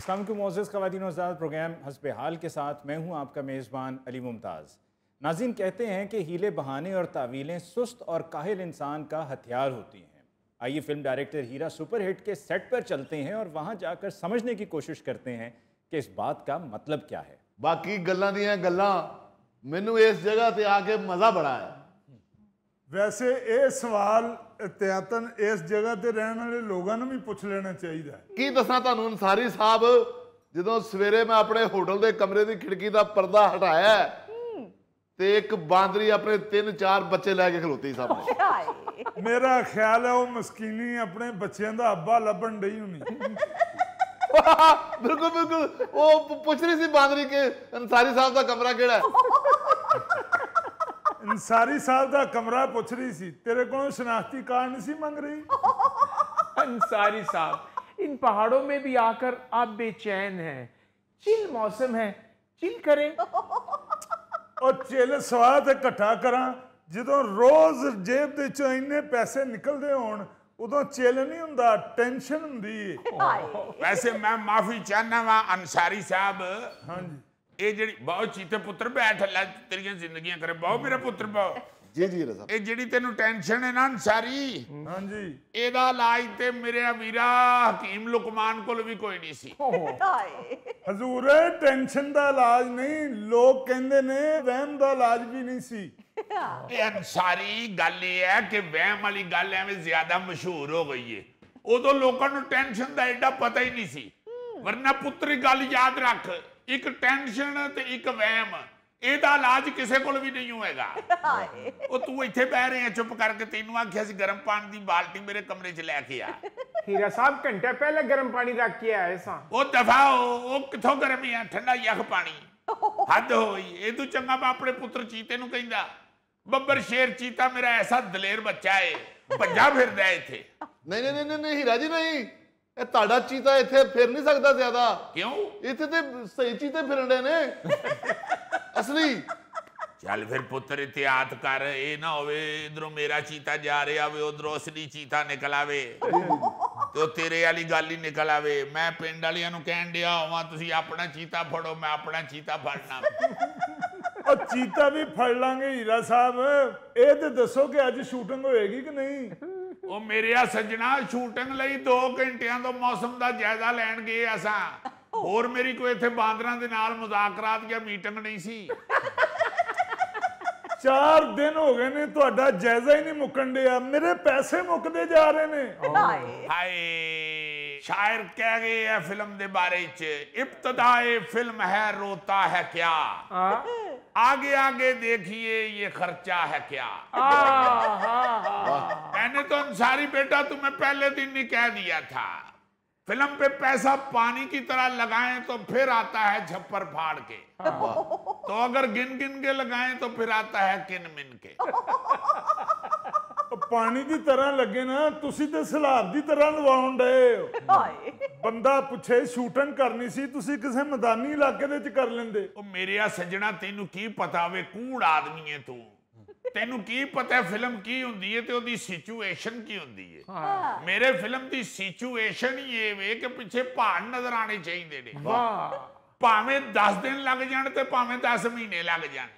अस्सलाम वालेकुम मोअज़्ज़ज़ ख़वातीन और हज़रात, प्रोग्राम हस्ब हाल के साथ मैं हूँ आपका मेज़बान अली मुमताज़। नाज़रीन, कहते हैं कि हीले बहाने और तावीलें सुस्त और काहिल इंसान का हथियार होती हैं। आइए फिल्म डायरेक्टर हीरा सुपरहिट के सेट पर चलते हैं और वहाँ जाकर समझने की कोशिश करते हैं कि इस बात का मतलब क्या है। बाकी गल्लां दियां गल्लां मैनू इस जगह ते आके मज़ा बड़ा है। वैसे ये सवाल एहतियातन इस जगह ते रहने वाले लोगों ने भी पूछ लेना चाहिए। की दसां तुहानू अंसारी साहब, जदों सवेरे मैं अपने होटल के कमरे की खिड़की का पर्दा हटाया ते एक बांदरी अपने 3-4 बच्चे लैके खलोती सामने। मेरा ख्याल है वो मस्कीनी अपने बच्चों का अब्बा लभन डई होनी। बिल्कुल बिल्कुल, वो पूछ रही सी बांदरी के अंसारी साहब का कमरा केड़ा है। अंसारी साहब का कमरा पूछ रही सी, तेरे को शनाख्ती कार्ड नहीं सी मंग रही। अंसारी साहब, इन पहाड़ों में भी आकर आप बेचैन हैं। चिल मौसम है, चिल करें। और चिल सवाल ते इकट्ठा करा, जो रोज जेब दे चों इन्ने पैसे निकलते होण उदों चिल नहीं हुंदा, टेंशन हुंदी है। वैसे मैं माफी चाहना वा अंसारी साहब। हाँ जी, ये जी बहुत चीते पुत्र बैठ ला तेरिया जिंदगियां करे बहुत मेरा पुत्र बहुत। जी जी साहब, ये जी तेन टेंशन है ना अंसारी, हाँ जी, एदा इलाज ते मेरे वीरा हकीम लुकमान कोल भी कोई नहीं सी। हजूर टेंशन का इलाज नहीं, लोग कहते ने वहम का इलाज भी नहीं सी। ये अंसारी गल ये है कि वहम वाली गल एवं ज्यादा मशहूर हो गई है। उदों लोगों को टेंशन का एडा पता ही नहीं सी। वरना पुत्र गल याद रख, एक टेंशन ते एक वहम, ਇਹਦਾ ਇਲਾਜ ਕਿਸੇ ਕੋਲ ਵੀ ਨਹੀਂ ਹੋਏਗਾ। ਉਹ ਤੂੰ ਇੱਥੇ ਬਹਿ ਰਿਹਾ ਚੁੱਪ ਕਰਕੇ, ਤੈਨੂੰ ਆਖਿਆ ਸੀ ਗਰਮ ਪਾਣੀ ਦੀ ਬਾਲਟੀ ਮੇਰੇ ਕਮਰੇ 'ਚ ਲੈ ਕੇ ਆ। हीरा साहब घंटा पहले गर्म पानी रख के आए सा। ਉਹ ਦਫਾ ਉਹ ਕਿੱਥੋਂ ਗਰਮ ਆ, ਠੰਡਾ ਯਖ ਪਾਣੀ। ਹੱਦ ਹੋਈ। ਇਹ ਤੂੰ ਚੰਗਾ ਮੈਂ ਆਪਣੇ ਪੁੱਤਰ ਚੀਤੇ ਨੂੰ ਕਹਿੰਦਾ, ਬੱਬਰ ਸ਼ੇਰ ਚੀਤਾ ਮੇਰਾ ਐਸਾ ਦਲੇਰ ਬੱਚਾ ਏ, ਭੱਜਾ ਫਿਰਦਾ ਇੱਥੇ। नहीं नहीं नहीं नहीं हीरा जी नहीं, ਇਹ ਤੁਹਾਡਾ ਚੀਤਾ ਇੱਥੇ ਫਿਰ ਨਹੀਂ ਸਕਦਾ ਜ਼ਿਆਦਾ। ਕਿਉਂ? ਇੱਥੇ ਤੇ ਸਹੀ ਚੀਤੇ ਫਿਰਨ ਦੇ ਨੇ असली। ਚੱਲ ਫਿਰ ਪੁੱਤਰ ਇਤਿਆਤ ਕਰ, ਇਹ ਨਾ ਹੋਵੇ ਇਧਰੋਂ ਮੇਰਾ ਚੀਤਾ ਜਾ ਰਿਹਾ ਹੋਵੇ ਉਧਰੋਂ ਅਸਲੀ ਚੀਤਾ ਨਿਕਲ ਆਵੇ ਤੇ ਉਹ ਤੇਰੇ ਵਾਲੀ ਗੱਲ ਹੀ ਨਿਕਲ ਆਵੇ। ਮੈਂ ਪਿੰਡ ਵਾਲਿਆਂ ਨੂੰ ਕਹਿਣ ਡਿਆ ਹੋਵਾਂ ਤੁਸੀਂ ਆਪਣਾ ਚੀਤਾ ਫੜੋ, ਮੈਂ ਆਪਣਾ ਚੀਤਾ ਫੜਨਾ। और चीता भी फड़ लांगे हीरा साहब। ये तो दसो कि अज शूटिंग होएगी कि नहीं। ਉਹ ਮੇਰਿਆ ਸੱਜਣਾ, ਸ਼ੂਟਿੰਗ ਲਈ 2 ਘੰਟਿਆਂ ਤੋਂ ਮੌਸਮ ਦਾ ਜਾਇਜ਼ਾ ਲੈਣ ਗਏ ਅਸਾਂ। ਹੋਰ ਮੇਰੀ ਕੋਈ ਇੱਥੇ ਬਾਂਦਰਾਂ ਦੇ ਨਾਲ ਮੁਜ਼ਾਕਰਾਤ ਜਾਂ ਮੀਟਿੰਗ ਨਹੀਂ ਸੀ। 4 दिन हो गए ने, तुहाडा जायजा ही नहीं मुकन दिया, मेरे पैसे मुकते जा रहे ने। हाय, शायर कह गए है फिल्म दे बारे च, इब्तदाए फिल्म है रोता है क्या, आगे आगे देखिए ये खर्चा है क्या। मैंने तो अंसारी बेटा तुम्हें पहले दिन ही कह दिया था, फिल्म पे पैसा पानी की तरह लगाएं तो फिर आता है छप्पर फाड़ के, तो अगर गिन गिन के लगाएं तो फिर आता है किन मिन के। पानी की तरह लगे ना, तुसी ते सलाब की तरह लवाउण डए हो। बंदा पुछे शूटिंग करनी सी, तुसी किसी मैदानी इलाके दे च कर लेंदे। ओ मेरे सज्जणा, तेनू की पता वे कूड़ आदमी है तू, तेनू की पता है फिल्म की हुंदी है ते ओदी सिचुएशन की हुंदी है। मेरे फिल्म दी सिचुएशन ही ये वे कि पिछे पहाड़ नजर आने चाहिए ने, भावें 10 दिन लग जान ते भावें 10 महीने लग जान।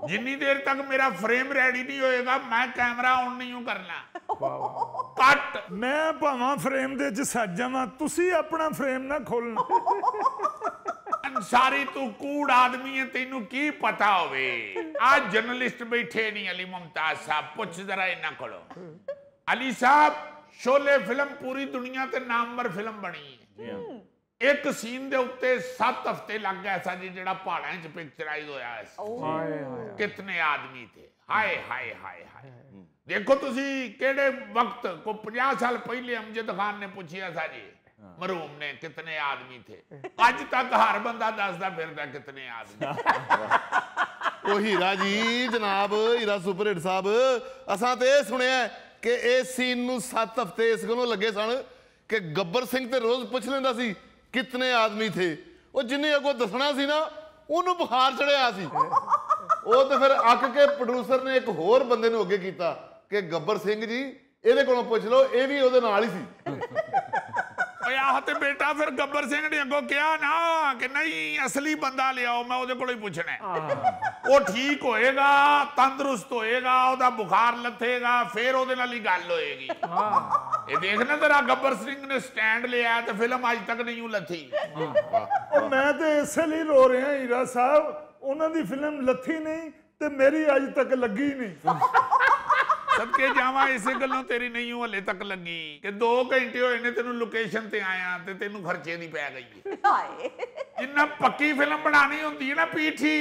जिन्नी देर तक मेरा फ्रेम रेडी नहीं होएगा मैं कैमरा ऑन नहीं करना। कट। मैं भावां फ्रेम दे च सज जावां, तुसी अपना फ्रेम ना खोलना। अंसारी तू कूड़ आदमी है, तेनू की पता होवे। आज जर्नलिस्ट बैठे नहीं अली मुमताज साहब, पूछ जरा इन्हां कोलों। अली साहब, शोले फिल्म पूरी दुनिया ते नामवर फिल्म बनी है। एक सीन दे उत्ते 7 हफ्ते लग गए सा जी, जेड़ा पहाड़ां च पिक्चराइज होया है। कितने आदमी थे, हाय हाय हाय हाय। देखो तुसी केड़े वक्त को 50 साल पहले अमजद खान ने पूछिया था जी मरहूम ने कितने आदमी थे, अज तक हर बंदा दसदा फिरदा कितने आदमी। ओ हीरा जी जनाब, हीरा सुपरहिट साहब, असां ते सुनिया कि इस सीन नूं 7 हफ्ते इस गलों लगे सन कि गब्बर सिंह ते रोज पूछ लेंदा सी कितने आदमी थे। वो जिन्हें अगों दसना सी ना, उन्होंने बुखार चढ़िया सी। वो तो फिर अक के प्रोड्यूसर ने एक होर बंदे नूं अगे कीता कि गब्बर सिंह जी इहदे कोलों पुछ लो, ये भी उहदे नाल ही सी। ਆਹ ਤੇ ਬੇਟਾ ਫਿਰ ਗੱਬਰ ਸਿੰਘ ਨੇ ਅੱਗੋਂ ਕਿਹਾ ਨਾ ਕਿ ਨਹੀਂ ਅਸਲੀ ਬੰਦਾ ਲਿਆਓ, ਮੈਂ ਉਹਦੇ ਕੋਲੋਂ ਹੀ ਪੁੱਛਣਾ ਉਹ ਠੀਕ ਹੋਏਗਾ, ਤੰਦਰੁਸਤ ਹੋਏਗਾ, ਉਹਦਾ ਬੁਖਾਰ ਲੱਥੇਗਾ, ਫਿਰ ਉਹਦੇ ਨਾਲ ਹੀ ਗੱਲ ਹੋਏਗੀ। ਇਹ ਦੇਖ ਨਾ ਤੇਰਾ ਗੱਬਰ ਸਿੰਘ ਨੇ ਸਟੈਂਡ ਲਿਆ ਤੇ ਫਿਲਮ ਅੱਜ ਤੱਕ ਨਹੀਂ ਲੱਥੀ। ਉਹ ਮੈਂ ਤੇ ਇਸੇ ਲਈ ਰੋ ਰਿਹਾ ਹੀਰਾ ਸਾਹਿਬ, ਉਹਨਾਂ ਦੀ ਫਿਲਮ ਲੱਥੀ ਨਹੀਂ ਤੇ ਮੇਰੀ ਅੱਜ ਤੱਕ ਲੱਗੀ ਨਹੀਂ। ਸਦਕੇ ਜਾਵਾਂ ਇਸੇ ਗੱਲੋਂ ਤੇਰੀ ਨਹੀਂ ਹਲੇ ਤੱਕ ਲੱਗੀ ਕਿ 2 ਘੰਟੇ ਹੋਏ ਨੇ ਤੈਨੂੰ ਲੋਕੇਸ਼ਨ ਤੇ ਆਇਆ ਤੇ ਤੈਨੂੰ ਖਰਚੇ ਦੀ ਪੈ ਗਈ ਹੈ। ਜਿੰਨਾ ਪੱਕੀ ਫਿਲਮ ਬਣਾਣੀ ਹੁੰਦੀ ਹੈ ਨਾ ਪੀਠੀ,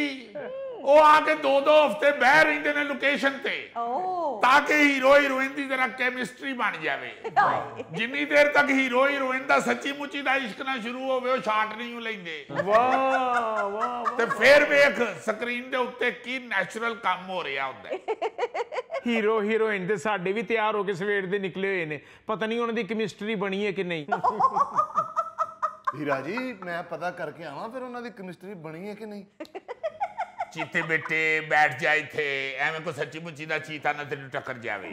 ਉਹ ਆ ਕੇ 2-2 ਹਫ਼ਤੇ ਬਹਿ ਰਹਿੰਦੇ ਨੇ ਲੋਕੇਸ਼ਨ ਤੇ ਤਾਂ ਕਿ ਹੀਰੋ ਹੀਰੋਇਨ ਦੀ ਜਰਾ ਕੈਮਿਸਟਰੀ ਬਣ ਜਾਵੇ। ਜਿੰਨੀ ਦੇਰ ਤੱਕ ਹੀਰੋ ਹੀਰੋਇਨ ਦਾ ਸੱਚੀ ਮੁੱਚੀ ਦਾ ਇਸ਼ਕ ਨਾ ਸ਼ੁਰੂ ਹੋਵੇ ਉਹ ਸ਼ਾਟ ਨਹੀਂ ਲੈਂਦੇ। ਵਾਹ ਵਾਹ ਤੇ ਫਿਰ ਵੇਖ ਸਕਰੀਨ ਦੇ ਉੱਤੇ ਕੀ ਨੈਚੁਰਲ ਕੰਮ ਹੋ ਰਿਹਾ ਹੁੰਦਾ। ਹੀਰੋ ਹੀਰੋਇਨ ਦੇ ਸਾਡੇ ਵੀ ਤਿਆਰ ਹੋ ਕੇ ਸਵੇਰ ਦੇ ਨਿਕਲੇ ਹੋਏ ਨੇ, ਪਤਾ ਨਹੀਂ ਉਹਨਾਂ ਦੀ ਕੈਮਿਸਟਰੀ ਬਣੀ ਹੈ ਕਿ ਨਹੀਂ। ਹੀਰਾ ਜੀ ਮੈਂ ਪਤਾ ਕਰਕੇ ਆਵਾਂ ਫਿਰ ਉਹਨਾਂ ਦੀ ਕੈਮਿਸਟਰੀ ਬਣੀ ਹੈ ਕਿ ਨਹੀਂ। चीते बेटे बैठ जाए थे एवं को सच्ची मुच्ची दा चीता ना तेन टक्कर जावे।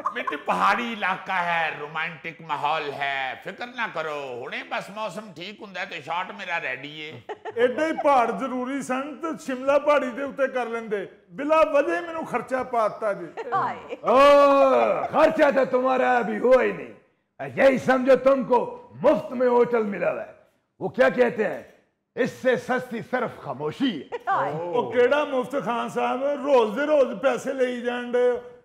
बेटे पहाड़ी इलाका है, रोमांटिक माहौल है, फिक्र ना करो, हुणे बस मौसम ठीक हुंदा तो शॉट मेरा रेडी है। एडे ही पहाड़ जरूरी सन तो शिमला पहाड़ी दे उत्ते कर लेंदे, बिला वजह मैनू खर्चा पाता जी। खर्चा तो तुम्हारा अभी हुआ ही नहीं, यही समझो तुमको मुफ्त में होटल मिला हुआ है। वो क्या कहते हैं, इससे सस्ती सिर्फ खामोशी है। ओ केड़ा मुफ्त खान साहब, रोज दे रोज पैसे ले जान दे,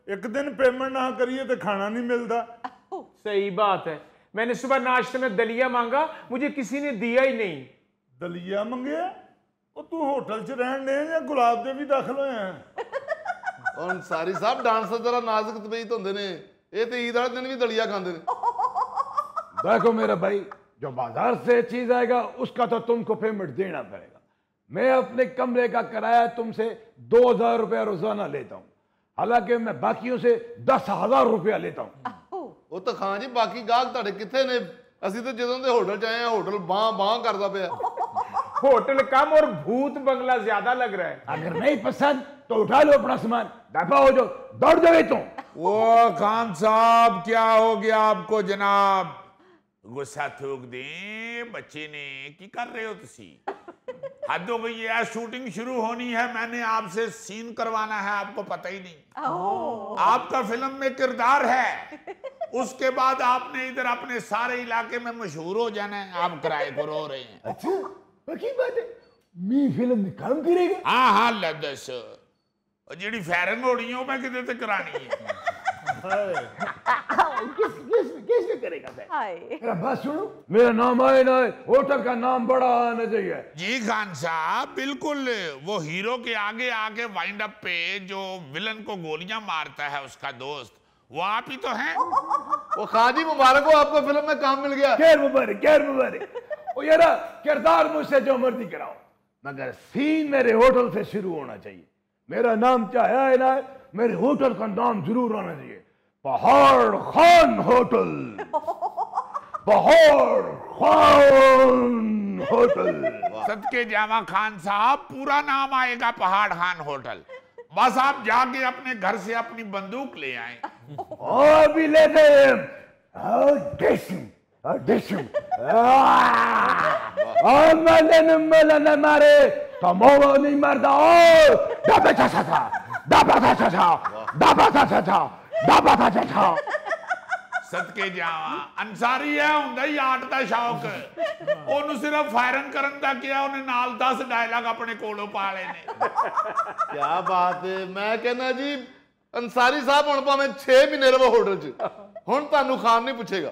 एक दिन पेमेंट ना करिए तो खाना नहीं मिलता। सही बात है, मैंने सुबह नाश्ते में दलिया मांगा, मुझे किसी ने दिया ही नहीं। दलिया मंगे? ओ तू होटल च रहन दे या गुलाब दे भी दाखिल होए हैं? और सारी साहब डांस जरा नाजुक तबीयत होंदे ने, ये ते ईद वाले दिन भी दलिया खांदे ने। देखो मेरा भाई, जो बाजार से चीज आएगा उसका तो तुमको पेमेंट देना पड़ेगा। मैं अपने कमरे का किराया तुमसे 2000 रुपया रोजाना लेता हूँ, हालांकि मैं बाकियों से 10,000 रुपया लेता हूँ। वो तो खान जी बाकी गाहक तुहाडे किथे ने, ਅਸੀਂ तो ਜਦੋਂ ਦੇ होटल च आए हैं होटल बां करदा पिया। होटल कम और भूत बंगला ज्यादा लग रहा है। अगर नहीं पसंद तो उठा लो अपना सामान, दफा हो जाओ, दौड़ जाओ तुम। वो खान साहब क्या हो गया आपको जनाब, गुस्सा थूक दे बच्चे ने, की कर रहे हो तुसी? हद हो गई है, शूटिंग शुरू होनी है, मैंने आपसे सीन करवाना है, आपको पता ही नहीं। आपका फिल्म में किरदार है, उसके बाद आपने इधर अपने सारे इलाके में मशहूर हो जाना है, आप किराए को रो रहे हैं। अच्छा पक्की बात है, मैं फिल्म में काम करेगा? हाँ हाँ लदस जी फायरिंग हो रही है मैं किधर तक करानी है। कैसे करेगा मेरा बात सुनो, मेरा नाम आए ना, होटल का नाम बड़ा आना चाहिए। जी खान साहब बिल्कुल, वो हीरो के आगे आके वाइंड अप पे जो विलन को गोलियां मारता है उसका दोस्त, वो आप ही तो हैं। वो खान जी मुबारक हो, आपको फिल्म में काम मिल गया। खैर मुबारक, खैर मुबारक। ओ यार किरदार मुझसे जो मर्जी कराओ, मगर सीन मेरे होटल से शुरू होना चाहिए। मेरा नाम चाहे है ना, मेरे होटल का नाम जरूर होना चाहिए, पहाड़ खान होटल। पहाड़ खान होटल। सदके जावा खान साहब, पूरा नाम आएगा पहाड़ खान होटल। बस आप जाके अपने घर से अपनी बंदूक ले आए। अभी लेते हैं। मैंने मारे तो मोड़ो नहीं मरदा। दबा था सदके जावा अंसारी है हुंदा ही आर्ट दा शौक, ओनू सिर्फ फायरिंग करन दा किया, उन्हें नाल 10 डायलॉग अपने कोलों पा ले ने। क्या बात है, मैं कहना जी अंसारी साहब हुण भावें 6 महीने रहो होटल च, हुण तानू खान नहीं पूछेगा।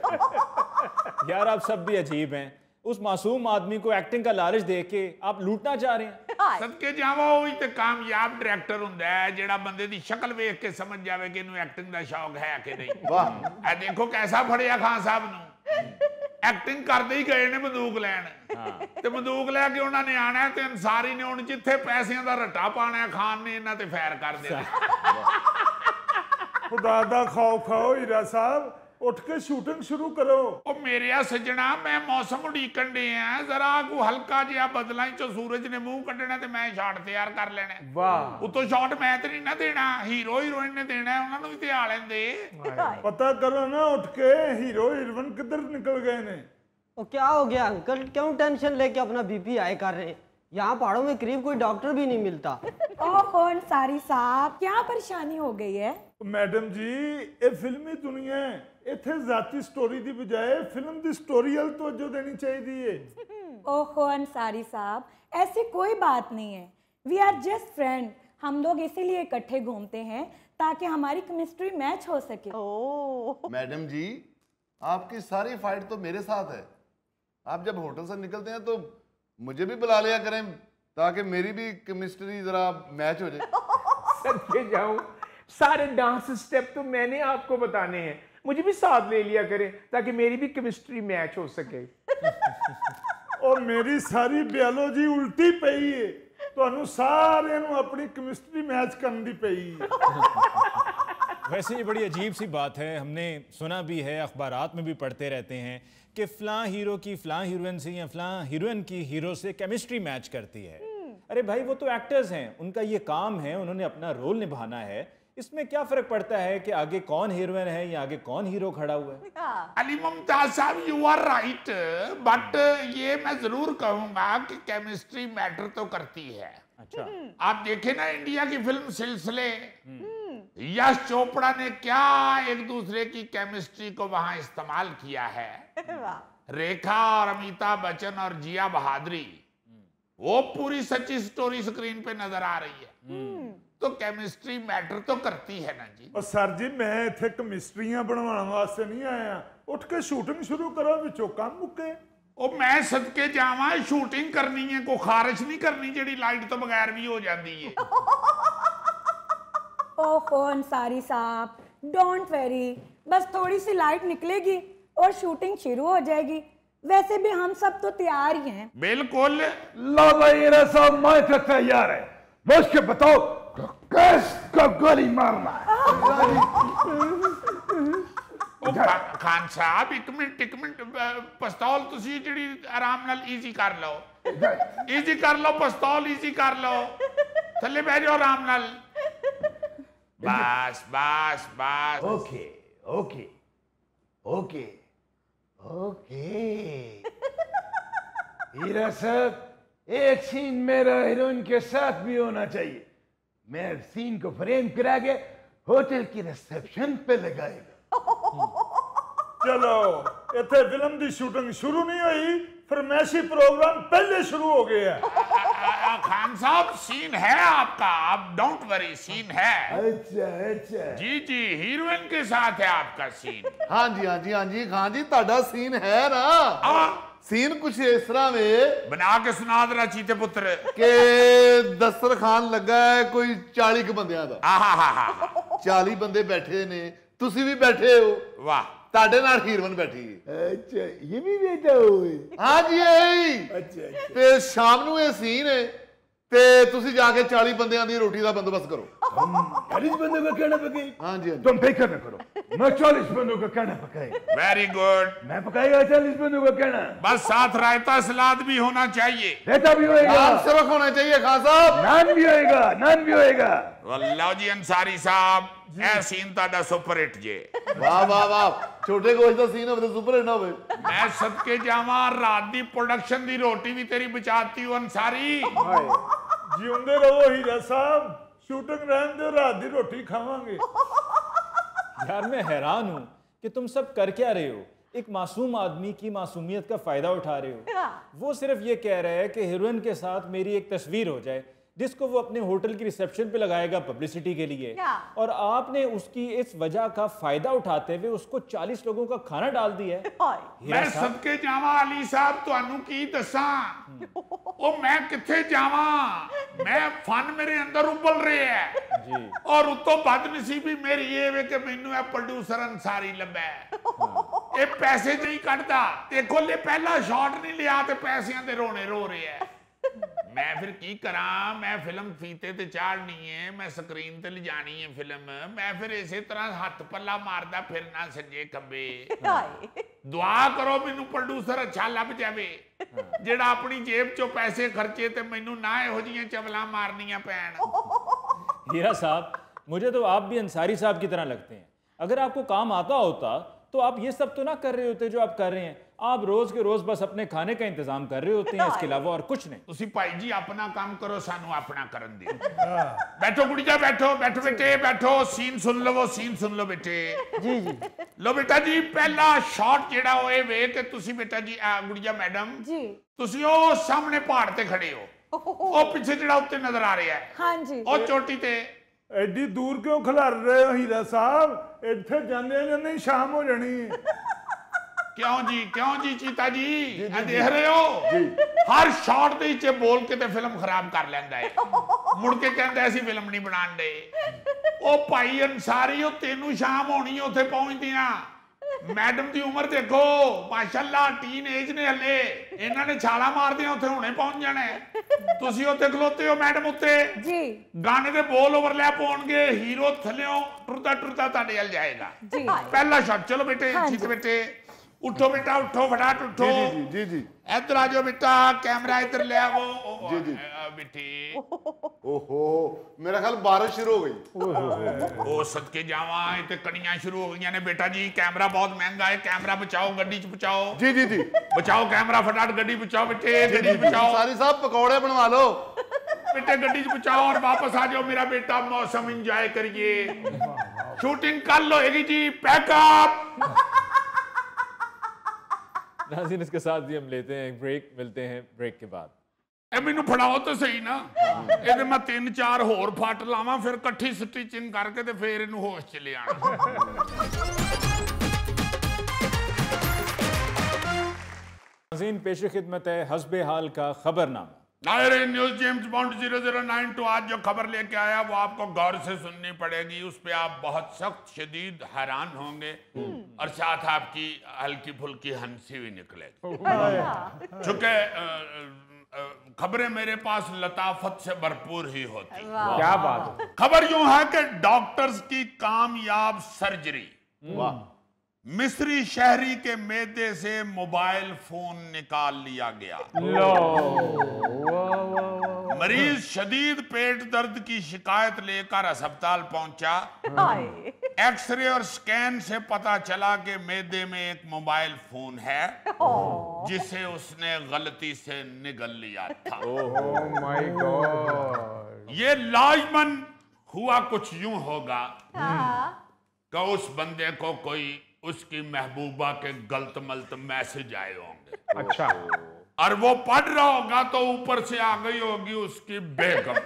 यार आप सब भी अजीब हैं, उस मासूम आदमी को एक्टिंग का लालच दे के आप लूटना चाह रहे हैं। सदके जावा वही ते कामयाब डायरेक्टर हुंदा है जेड़ा बंदे दी शक्ल वेख के समझ जावे कि इनू एक्टिंग दा शौक है कि नहीं। वाह, ए देखो कैसा फड़िया खान साहब नू, एक्टिंग करदे ही गए ने बंदूक लैन, ते बंदूक लैके उन्होंने आना है, ते अंसारी ने हुण जिथे पैसिਆਂ ਦਾ रट्टा पाना है, खान ने इन्हां ते फायर कर देना। खुदा दा खौफ खाओ हीरा साहब, उठ के शूटिंग शुरू करो। ओ मेरे सज्जना मैं मौसम उड़ीकन दे आ जरा को हल्का जिहा बदलां चो सूरज ने मुंह कढ़ना ते मैं शॉट तैयार कर लेना। वाह उतो शॉट मैं ते नहीं ना देना, हीरो हीरोइन ने देना है, उन्हां नूं भी ते आ लेंदे। पता करो ना उठ के हीरो हीरोइन किधर निकल गए ने। ओ क्या हो गया अंकल, क्यों टेंशन लेके अपना बीपी हाई कर रहे हैं? यहाँ पहाड़ों में करीब कोई डॉक्टर भी नहीं मिलता। ओहो अंसारी साहब क्या परेशानी हो गई है? मैडम जी ये फिल्मी दुनिया है, इत्थे जाती स्टोरी दी बजाय फिल्म दी स्टोरी अल तवज्जो देनी चाहिए। ओहो अंसारी साहब ऐसी कोई बात नहीं है, वी आर जस्ट फ्रेंड। हम लोग इसीलिए इकट्ठे घूमते हैं ताकि हमारी केमिस्ट्री मैच हो सके। मैडम जी आपकी सारी फाइट तो मेरे साथ है, आप जब होटल से निकलते हैं तो मुझे भी बुला लिया करें ताकि मेरी भी केमिस्ट्री जरा मैच हो जाए। सदके जाऊं, सारे डांस स्टेप तो मैंने आपको बताने हैं, मुझे भी साथ ले लिया करें ताकि मेरी भी केमिस्ट्री मैच हो सके। और मेरी सारी बायोलॉजी उल्टी पई है, ਤੁਹਾਨੂੰ ਸਾਰਿਆਂ ਨੂੰ अपनी केमिस्ट्री मैच करनी पई। वैसे ये बड़ी अजीब सी बात है, हमने सुना भी है, अखबारात में भी पढ़ते रहते हैं कि फ़लाँ हीरो की फ़लाँ हीरोइन से या फ़लाँ हीरोइन की हीरो से केमिस्ट्री मैच करती है। अरे भाई वो तो एक्टर्स हैं, उनका ये काम है, उन्होंने अपना रोल निभाना है, इसमें क्या फ़र्क पड़ता है कि आगे कौन हीरोइन है या आगे कौन हीरो खड़ा हुआ है। अली मुमताज साहब यू आर राइट, बट ये मैं जरूर कहूंगा कि केमिस्ट्री मैटर तो करती है। अच्छा आप देखें ना इंडिया की फिल्म सिलसिले, यश चोपड़ा ने क्या एक दूसरे की केमिस्ट्री को वहां इस्तेमाल किया है। रेखा और अमिताभ बच्चन और जिया बहादुरी, वो पूरी सच्ची स्टोरी स्क्रीन पे नजर आ रही है। तो केमिस्ट्री मैटर तो करती है ना जी। और सर जी मैं इत्थे केमिस्ट्रियां बनवाने वास्ते नहीं आया, उठ के शूटिंग शुरू करो, विचों काम मुके। ओ मैं सदके जावा, शूटिंग करनी है, को खारिश नहीं करनी जेड़ी लाइट तो बगैर भी हो जाती है। ओहो अंसारी साहब डोंट वेरी, बस थोड़ी सी लाइट निकलेगी और शूटिंग शुरू हो जाएगी। वैसे भी हम सब तो तैयार ही हैं। बिल्कुल। ला भाई सब मैं तो तैयार है, बस के बताओ किसको गोली मारना है। खान साहब एक मिनट पिस्तौल तुसी जेड़ी आराम नाल इजी कर लो, इजी कर लो, पिस्तौल इजी कर लो, थल्ले बैठ जाओ आराम नाल। बस बस बस। Okay okay okay okay. Heera साहब एक सीन मेरा हीरोइन के साथ भी होना चाहिए। मैं सीन को फ्रेम करा के होटल की रिसेप्शन पे लगाएगा। चलो इत्थे फिल्म की शूटिंग शुरू नहीं हुई, फरमाइशी प्रोग्राम पहले शुरू हो गया। खान साहब सीन है आपका, आप डोंट वरी, सीन है। अच्छा अच्छा जी जी हीरोइन के साथ है आपका सीन। हाँ जी हाँ जी हाँ जी हाँ जी ताड़ा सीन है ना। सीन कुछ इस तरह में बना के सुना दरा चीते पुत्र के दस्तरखान लगा है कोई 40 के बंदियां दा। 40 बंदे बैठे ने, तुसी भी बैठे हो, वाह ताड़े नाल हीरोइन बैठी है। अच्छा ये भी बेटा हुए। हाँ जी यही। अच्छा अच्छा ते शाम ਨੂੰ ਇਹ सीन है ते तुसी जाके 40 बंदियां दी रोटी दा बंदोबस्त करो। 40 बंदों का खाना पकाए। हाँ जी हाँ जी। तुम फिक्र न करो, मैं 40 बंदों का खाना पकाए। Very good. मैं पकाएगा 40 बंदों का खाना। बस साथ रायता सलाद भी होना चाहिए। रायता भी होएगा, नान सिर्फ होना चाहिए खान साहब। नान भी होएगा, नान भी होएगा। वल्लाह जी अंसारी साहब ए सीन ताड़ा सुपर हिट जे। वाह वाह वाह, छोटे गोश्त दा सीन होवे ते सुपर हिट ना होवे। मैं सदके जावा, रात दी प्रोडक्शन दी रोटी भी तेरी बचाती हूं अंसारी। जिउंदे रहो हीरा साहब, शूटिंग रहने दो, रात की रोटी खावांगे। यार मैं हैरान हूँ कि तुम सब कर क्या रहे हो। एक मासूम आदमी की मासूमियत का फ़ायदा उठा रहे हो। वो सिर्फ ये कह रहा है कि हीरोइन के साथ मेरी एक तस्वीर हो जाए जिसको वो अपने होटल की रिसेप्शन पे लगाएगा पब्लिसिटी के लिए, और आपने उसकी इस वजह का फायदा उठाते हुए उसको 40 लोगों का खाना डाल दिया है। मैं सदके जावा अली साहब तुहानू की दसां, ओ मैं किथे जावा, मैं फन मेरे अंदर उबल रहे है जी। और उतो बदनसीबी मेरी ये वे कि मैनू ए प्रोड्यूसर अंसारी लब्बा है, ये पैसे नहीं कटदा। देखो ले पहला शॉट नहीं लिया ते पैसियां दे रोने रो रहे है। मैं फिर की करा, मैं फिल्म फीते ते चाड़नी है, मैं स्क्रीन ते लिजानी है फिल्म, मैं फिर इसी तरह हथ पल्ला मारदा फिरना सज्जे खब्बे। दुआ करो मैनू प्रोड्यूसर अच्छा लभ जावे जेड़ा अपनी जेब चो पैसे खर्चे ते मैनू ना इहो जिहियां चवलां मारनियां पैण। हीरा साहब, मुझे तो आप भी अंसारी साहब की तरह लगते हैं। अगर आपको काम आता होता तो आप ये सब तो ना कर रहे होते जो आप कर रहे हैं। आप रोज के रोज बस अपने खाने का इंतजाम कर रहे होते हैं, इसके अलावा और कुछ नहीं। तुसी भाई जी अपना काम करो, सानू अपना करन दे। बैठो गुड़िया, बैठो बैठो बेटे बैठो, सीन सुन लो, सीन सुन लो बेटे। जी जी। लो बेटा जी, पहला शॉट जेड़ा होए वे कि तुसी बेटा जी गुड़िया मैडम जी तुसी ओ सामने पहाड़ ते खड़े हो, ओ पीछे जेड़ा उत्ते नजर आ रहा है, हाँ जी, ओ चोटी ते। एडी दूर क्यों खिलार रहे हो हीरा साहब? इत्थे जांदे जांदे ही शाम हो जानी है। क्यों जी चीता जी, देख रहे हो हर शॉट दे विच बोल के ते फिल्म खराब कर लैंदा है, मुड़ के कहंदा ऐसी फिल्म नहीं बनाण दे। ओ भाई अंसारी, ओ तेनू शाम होनी उत्थे पहुंचदियां। मैडम दी उम्र देखो माशाअल्लाह, टीन एज ने हले, इन्हां ने छाला मारदियां उत्थे हुणे पहुंच जाना है। तुसी उत्थे खलोते हो मैडम उत्ते जी, गाने दे बोल ओवरलैप होणगे, हीरो थल्लेओं टुरदा टुरदा तुहाडे अल जाएगा। जी। पहला शॉट, चलो बेटे ठीक बेटे, उठो बेटा उठो, फटाफट उठो। जी जी इधर आ जाओ बेटा, कैमरा इधर ले आओ। जी जी बेटी, ओहो मेरा ख्याल बारिश शुरू हो गई। ओ सदके जावा, इते कड़ियां शुरू हो गई ने बेटा जी। कैमरा बहुत महंगा है, कैमरा बचाओ, गड्डी च बचाओ। जी जी जी बचाओ कैमरा, फटाफट गड्डी बचाओ बेटे, गड्डी च बचाओ। सारी साहब पकौड़े बनवा लो बेटे, गड्डी च बचाओ और वापस आ जाओ मेरा बेटा, मौसम एंजॉय करिए। शूटिंग कल होएगी जी, पैकअप। नाज़रीन, इसके साथ भी हम लेते हैं एक ब्रेक, मिलते हैं ब्रेक के बाद। ए मैनू फड़ाओ तो सही ना, ये मैं 3-4 होर फट लावां, फिर कट्ठी स्टिचिंग करके ते फिर इनू होश च ले आना। नाज़रीन, पेश खिदमत है हस्बे हाल का खबरनामा। नायरे न्यूज़ जेम्स बॉन्ड 0092 आज जो खबर लेके आया वो आपको गौर से सुननी पड़ेगी, उस पर आप बहुत सख्त शदीद हैरान होंगे और साथ आपकी हल्की फुल्की हंसी भी निकलेगी। चूंकि खबरें मेरे पास लताफत से भरपूर ही होती। क्या बात है। खबर यूं है कि डॉक्टर्स की कामयाब सर्जरी, मिस्री शहरी के मैदे से मोबाइल फोन निकाल लिया गया। मरीज शदीद पेट दर्द की शिकायत लेकर अस्पताल पहुंचा। एक्सरे और स्कैन से पता चला कि मैदे में एक मोबाइल फोन है जिसे उसने गलती से निगल लिया था। Oh my God. ये लाजमन हुआ कुछ यूं होगा कि उस बंदे को कोई उसकी महबूबा के गलत मलत मैसेज आए होंगे। अच्छा। और वो पढ़ रहा होगा तो ऊपर से आ गई होगी उसकी बेगम,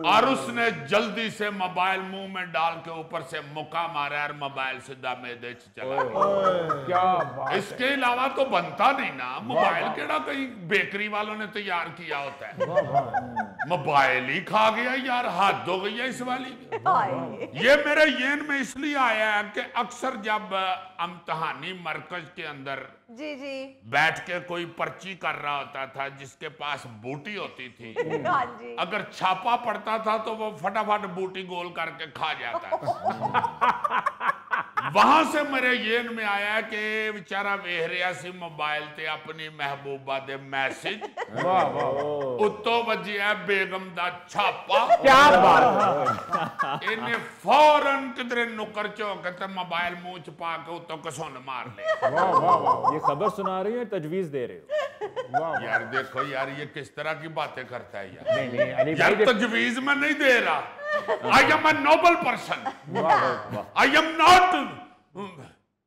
और उसने जल्दी से मोबाइल मुंह में डाल के ऊपर से मुक्का मारा और मोबाइल सीधा मैदे च चला गया। क्या बात। इसके अलावा तो बनता नहीं ना, मोबाइल केड़ा कहीं बेकरी वालों ने तैयार किया होता है, मोबाइल ही खा गया यार, हद हो गई है इस वाली। ये मेरे येन में इसलिए आया है कि अक्सर जब इम्तिहानी मरकज के अंदर जी जी बैठ के कोई पर्ची कर रहा होता था जिसके पास बूटी होती थी, हाँ जी, अगर छापा पड़ता था तो वो फटाफट बूटी गोल करके खा जाता था। वहां से मेरे येन में आया कि बेचारा वेख रहा सी मोबाइल ते अपनी महबूबा दे मैसेज, उत्तों वजिया बेगम दा छापा। क्या बात। इन्हें फौरन किधरे नुकर चौक ते मोबाइल मुंह च पा के उत्तों कसुन मार ले। ये खबर सुना रही है, तजवीज दे रहे हो। यार देखो यार, ये किस तरह की बातें करता है यार। नहीं अली यार भाई तजवीज में नहीं दे रहा। I am a Nobel person, I am not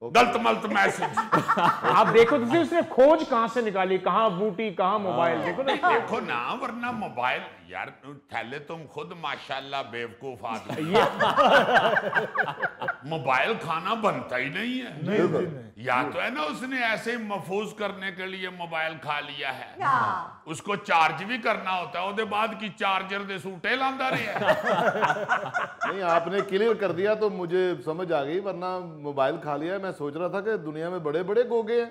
गलत मलत मैसेज। आप देखो तो उसने खोज कहां से निकाली, कहां बूटी कहां मोबाइल, देखो ना। देखो ना, वरना मोबाइल यार थैले तुम खुद माशाल्लाह बेवकूफ आदमी, मोबाइल खाना बनता ही नहीं है। नहीं। या तो है ना उसने ऐसे महफूज करने के लिए मोबाइल खा लिया है, उसको चार्ज भी करना होता है, उसके बाद की चार्जर दे सूटे लांदा रहे। नहीं आपने क्लियर कर दिया तो मुझे समझ आ गई, वरना मोबाइल खा लिया। मैं सोच रहा था कि दुनिया में बड़े बड़े गोगे हैं।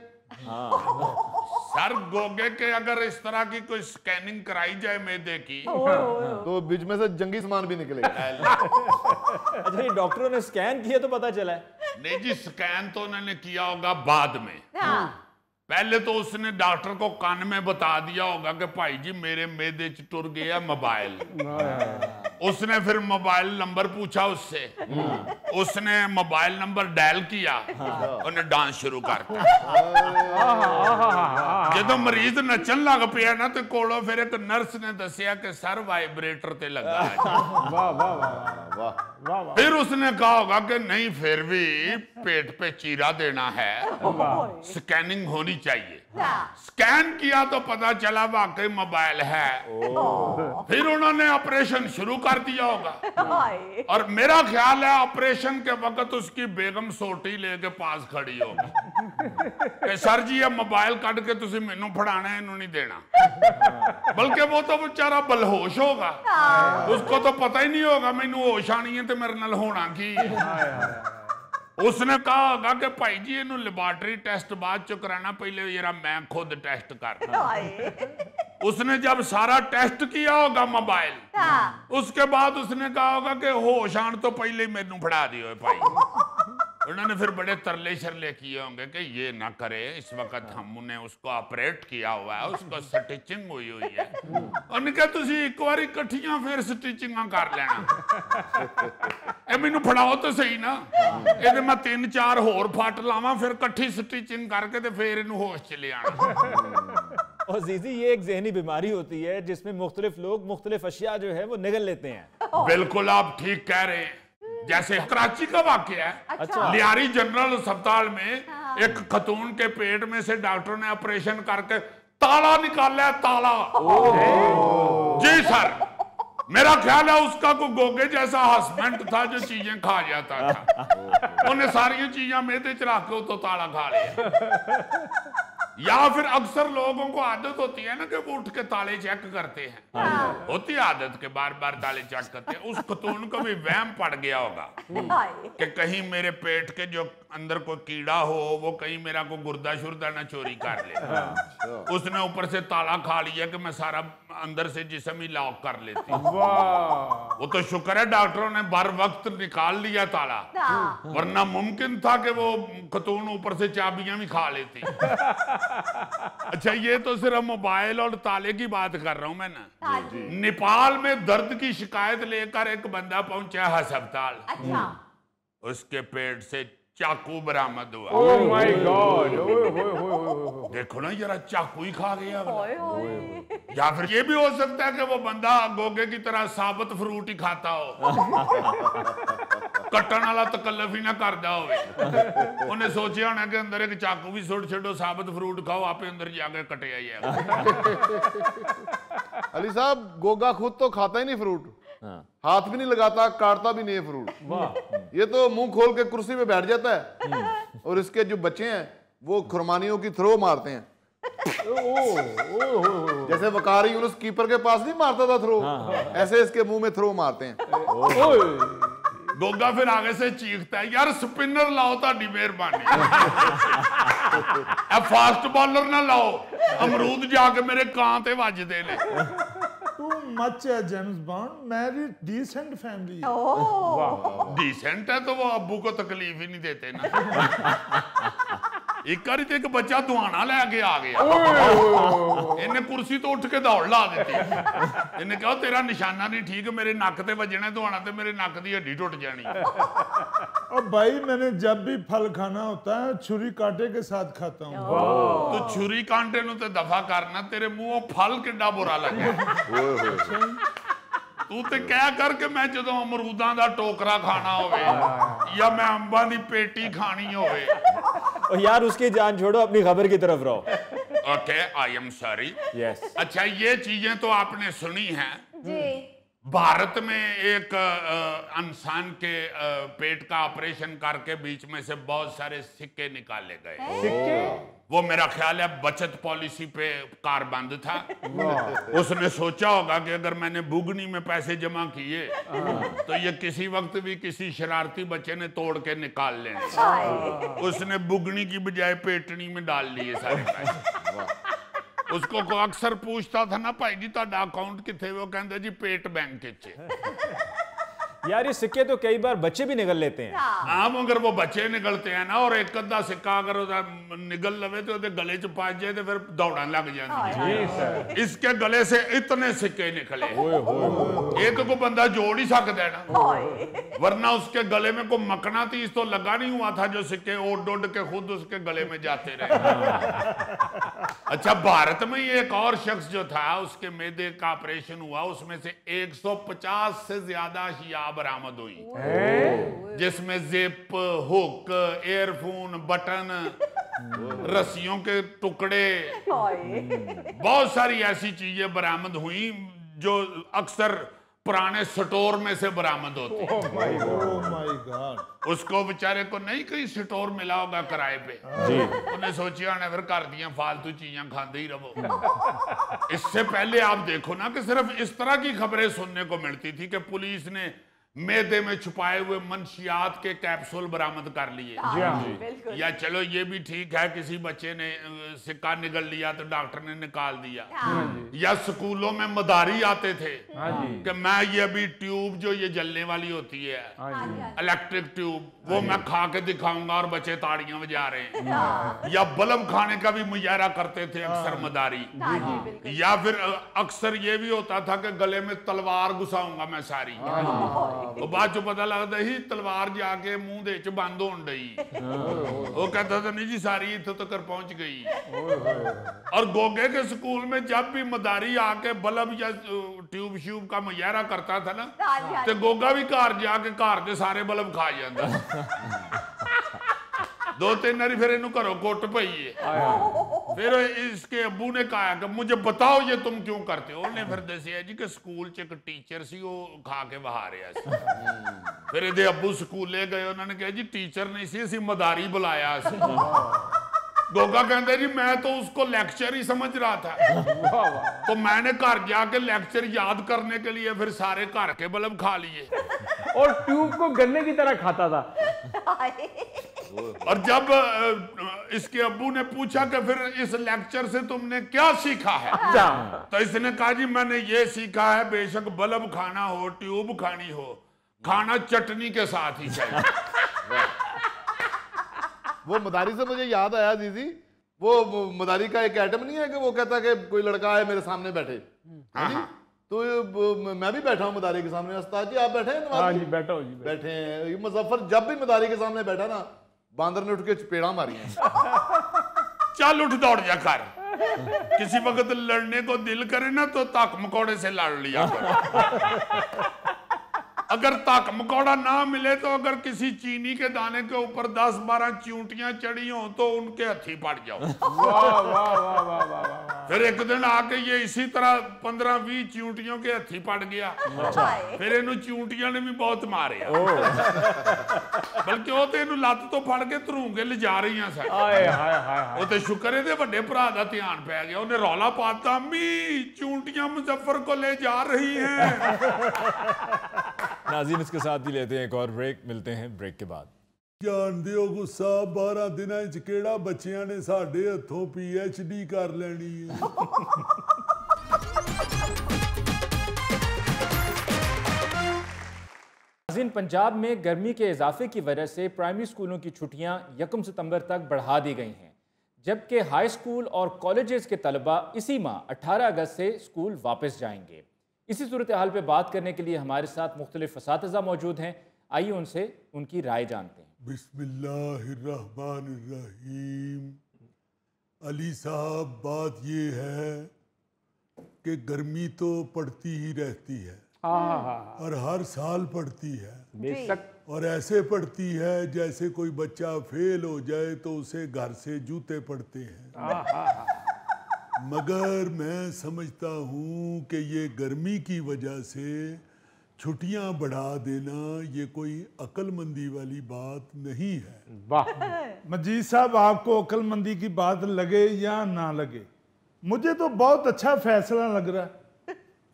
सर गोगे के अगर इस तरह की कोई स्कैनिंग कराई जाए मैदे की तो बीच में से जंगी सामान भी निकलेगा। अच्छा, ये डॉक्टरों ने स्कैन किया तो पता चला है? नहीं जी, स्कैन तो उन्होंने किया होगा बाद में। पहले तो उसने डॉक्टर को कान में बता दिया होगा कि भाई जी मेरे मैदे च टुर गया मोबाइल। उसने फिर मोबाइल नंबर पूछा उससे, उसने मोबाइल नंबर डायल किया, उन्हें डांस शुरू करता। जो मरीज नचन लग पिया ना तो कोलों फिर एक नर्स ने दसिया कि सर वाइब्रेटर ते लगा है। वाह वाह वाह वाह। फिर उसने कहा होगा कि नहीं फिर भी पेट पे चीरा देना है, स्कैनिंग होनी चाहिए। स्कैन किया तो पता चला वाकई मोबाइल है। फिर उन्होंने ऑपरेशन शुरू कर दिया होगा और मेरा ख्याल है ऑपरेशन के वक्त उसकी बेगम सोटी लेके पास खड़ी होगी कि सर जी ये मोबाइल कट के तुसी मैनू फड़ाना है, इन्हों नहीं देना। बल्कि वो तो बेचारा बलहोश होगा, उसको तो पता ही नहीं होगा मैनू होश आनी है तो मेरे नाल होना की। उसने कहा होगा कि भाई जी इन्हू लेबोरेटरी टेस्ट बाद चो कराना, पहले जरा मैं खुद टेस्ट कर। उसने जब सारा टेस्ट किया होगा मोबाइल, उसके बाद उसने कहा होगा कि होश आने तो पहले ही मैनू फड़ा दियो भाई। उन्होंने फिर बड़े तरले शरले किए होंगे कि ये ना करे, इस वक्त हमने उसको ऑपरेट किया हुआ है, उसको स्टिचिंग हुई हुई है। उन्होंने कहा तुसी एक बार इकट्ठियां फिर स्टिचिंग कर लेना, मैनू फड़ाओ तो सही ना, ये मैं 3-4 होर फट लावा फिर कट्ठी स्टिचिंग करके ते फिर इनू होश च ले आना। और जीजी ये एक जहनी बीमारी होती है जिसमें मुख्तलिफ लोग मुख्तलिफ अशिया जो है वो निगल लेते हैं। बिल्कुल आप ठीक कह रहे हैं। जैसे कराची का वाकया है, अच्छा। लियारी जनरल अस्पताल में एक खतून के पेट में से डॉक्टर ने ऑपरेशन करके ताला निकाला, ताला। जी सर, मेरा ख्याल है उसका कोई गोगे जैसा हस्बैंड था जो चीजें खा जाता था, उन्हें सारी चीजें मेदे च रख के तो ताला खा लिया। या फिर अक्सर लोगों को आदत होती है ना कि वो उठ के ताले चेक करते हैं, होती आदत के बार बार ताले चेक करते हैं। उस खतून को भी वहम पड़ गया होगा कि कहीं मेरे पेट के जो अंदर कोई कीड़ा हो वो कहीं मेरा को गुर्दा शुर्दा ना चोरी कर ले। उसने ऊपर से ताला खा लिया कि मैं सारा अंदर से जिस्म ही लॉक कर लेती। वो तो शुक्र है डॉक्टरों ने बर वक्त निकाल लिया ताला, वरना मुमकिन था कि वो खतून ऊपर से चाबियां भी खा लेती। अच्छा, ये तो सिर्फ मोबाइल और ताले की बात कर रहा हूं मैं ना। नेपाल में दर्द की शिकायत लेकर एक बंदा पहुंचा अस्पताल। अच्छा। उसके पेट से चाकू बरामद हुआ। Oh my God. देखो ना जरा, चाकू ही खा गया। या फिर ये भी हो सकता है कि वो बंदा गोगे की तरह साबुत फ्रूट ही खाता हो, कट्टन वाला तकल्लफ ही ना करदा होवे। उन्हें सोचा होना कि अंदर एक चाकू भी सुट छो, साबुत फ्रूट खाओ, आपे अंदर जाके कटे आइएगा। अली साहब, गोगा खुद तो खाता ही नहीं फ्रूट, हाथ भी नहीं लगाता, काटता भी नहीं है फ्रूट। ये तो मुंह खोल के कुर्सी पे बैठ जाता है और इसके जो बच्चे हैं वो खुरमानियों की थ्रो मारते हैं। जैसे वकार यूनुस कीपर के पास नहीं मारता था थ्रो, ऐसे इसके मुंह में थ्रो मारते हैं। गोगा फिर आगे से चीखता है, यार स्पिनर लाओ, ताड़ी मेहरबानी, फास्ट बॉलर ना लाओ, अमरूद जाके मेरे कान ते वजदे ने। Too much है James Bond, married decent family. Decent है तो वो अब्बू को तकलीफ ही नहीं देते ना। एक बार तो एक बच्चा दुआना लेके आ गया, इन्हें कुर्सी तो उठ के दौड़ ला दी। इन्हें कहा तेरा निशाना नहीं ठीक, मेरे नक ते वजना दुआना ते मेरे नक की हड्डी टुट जानी। और भाई मैंने जब भी फल खाना होता है छुरी कांटे के साथ खाता हूँ। तो छुरी कांटे नु ते दफा करना, तेरे मुंहों फल किड्डा बुरा लगे। तू ते कह करके मैं जो अमरूदां दा टोकरा खाना होवे या मैं अंबां दी पेटी खानी होवे। और यार उसकी जान छोड़ो, अपनी खबर की तरफ रहो। Okay, I am sorry. Yes. अच्छा, ये चीजें तो आपने सुनी हैं। जी। भारत में एक इंसान के पेट का ऑपरेशन करके बीच में से बहुत सारे सिक्के निकाले गए। सिक्के? वो मेरा ख्याल है बचत पॉलिसी पे कारबंद था। उसने सोचा होगा कि अगर मैंने बुगनी में पैसे जमा किए तो ये किसी वक्त भी किसी शरारती बच्चे ने तोड़ के निकाल लेने। उसने बुगनी की बजाय पेटनी में डाल लिए सारे पैसे। उसको को अक्सर पूछता था ना भाई जी ਤੁਹਾਡਾ अकाउंट किथे, वो कहते जी पेट बैंक यार ये सिक्के तो कई बार बच्चे भी निकल लेते हैं। हाँ मगर वो बच्चे निकलते हैं ना, और एक अद्धा सिक्का अगर निकल लवे तो गले च पा जाए तो फिर दौड़न लग जाती। इसके गले से इतने सिक्के निकले, ये तो कोई बंदा जोड़ ही सकता है ना, वरना उसके गले में कोई मकनातीस तो लगा नहीं हुआ था जो सिक्के उड़ उड़ के खुद उसके गले में जाते रहे। अच्छा, भारत में एक और शख्स जो था उसके मैदे का ऑपरेशन हुआ, उसमें से 150 से ज्यादा अशिया बरामद हुई, जिसमें जिप, हुक, एयरफोन, बटन, रस्सियों के टुकड़े, बहुत सारी ऐसी चीजें बरामद हुई जो अक्सर पुराने स्टोर में से बरामद होती है। उसको बेचारे को नहीं कहीं स्टोर मिला होगा किराए पे, उन्हें सोचिया ने फिर घर दियां फालतू चीजें खाते ही रहो। इससे पहले आप देखो ना कि सिर्फ इस तरह की खबरें सुनने को मिलती थी कि पुलिस ने मैदे में छुपाए हुए मंशियात के कैप्सूल बरामद कर लिए, या चलो ये भी ठीक है किसी बच्चे ने सिक्का निगल लिया तो डॉक्टर ने निकाल दिया, या स्कूलों में मदारी आते थे कि मैं ये अभी ट्यूब जो ये जलने वाली होती है इलेक्ट्रिक ट्यूब, वो मैं खा के दिखाऊंगा और बच्चे ताड़ियां बजा रहे हैं, या बल्ब खाने का भी मुजाहरा करते थे अक्सर मदारी, या फिर अक्सर ये भी होता था कि गले में तलवार घुसाऊंगा मैं सारी, वो बाद चो पता लगता ही तलवार जाके मुंह दे च बंद होन डई, वो कहता था नहीं जी सारी इत्थे तक पहुंच गई। और गोगे के स्कूल में जब भी मदारी आके बल्ब या ट्यूब श्यूब का मुजाहरा करता था ना, तो गोगा भी घर जाके घर के सारे बल्ब खा जाता। 2-3 बारी फिर इन्हू घरों कुट पई है। फिर इसके अब्बू ने कहा कि मुझे बताओ ये तुम क्यों करते हो, उन्हें फिर दसिया जी कि स्कूल च एक टीचर सी वो खा के बहा रहा सी। फिर इहदे अब्बू स्कूले गए, उन्होंने कहा जी टीचर नहीं सी, असीं मदारी बुलाया सी। गोगा कहते जी मैं तो उसको लेक्चर ही समझ रहा था, तो मैंने घर जाके लेक्चर याद करने के लिए फिर सारे घर के बल्ब खा लिए और ट्यूब को गन्ने की तरह खाता था। और जब इसके अब्बू ने पूछा कि फिर इस लेक्चर से तुमने क्या सीखा है, तो इसने कहा जी मैंने ये सीखा है बेशक बल्ब खाना हो, ट्यूब खानी हो, खाना चटनी के साथ ही चाहिए। वो मदारी से मुझे याद आया दीदी, वो मदारी का एक आइटम नहीं है कि वो कहता कि कोई लड़का है मेरे सामने बैठे, तो मैं भी बैठा हूँ मदारी के सामने, उस्ताद जी आप बैठे हैं? हाँ जी बैठा हूँ जी, बैठे हैं। मुजफ्फर जब भी मदारी के सामने बैठा ना, बांदर ने उठ के चपेड़ा मारी है। चल उठ दौड़ जा कर, किसी वक्त लड़ने को दिल करे ना तो ताक मकोड़े से लड़ लिया कर। अगर ताक मकोड़ा ना मिले तो अगर किसी चीनी के दाने के ऊपर 10-12 चींटियां चढ़ी हो तो उनके हथी पड़ जाओ। वाह वाह वाह वाह वाह। फिर एक दिन आके ये इसी तरह 15-20 चींटियों के हथी पड़ गया, फिर इन्हू चींटियां ने भी बहुत मारे, बल्कि वो तो इन्हू लत तो फड़ के धरूंगे ले जा रही हैं सर। वो तो शुक्र है बड़े भरा का ध्यान पै गया, उन्हें रौला पाता अम्मी चींटियां मुजफ्फर को ले जा रही हैं। नाज़रीन इसके साथ ही लेते हैं एक और ब्रेक, मिलते हैं ब्रेक के बाद। जानते हो गुस्सा 12 दिनों च केड़ा बच्चियां ने साडे हथों PhD कर लेनी है। नाज़रीन पंजाब में गर्मी के इजाफे की वजह से प्राइमरी स्कूलों की छुट्टियां 1 सितंबर तक बढ़ा दी गई हैं, जबकि हाई स्कूल और कॉलेजेस के तलबा इसी माह 18 अगस्त से स्कूल वापस जाएंगे। इसी सूरत हाल पर बात करने के लिए हमारे साथ मुख्तलिफ असातिज़ा मौजूद हैं, आइए उनसे उनकी राय जानते हैं। बिस्मिल्लाहिर्रहमानिर्रहीम। अली साहब बात ये है कि गर्मी तो पड़ती ही रहती है और हर साल पड़ती है, और ऐसे पड़ती है जैसे कोई बच्चा फेल हो जाए तो उसे घर से जूते पड़ते हैं। मगर मैं समझता हूँ कि ये गर्मी की वजह से छुट्टियां बढ़ा देना ये कोई अक्लमंदी वाली बात नहीं है। वाह मजीद साहब, आपको अक्लमंदी की बात लगे या ना लगे, मुझे तो बहुत अच्छा फैसला लग रहा है।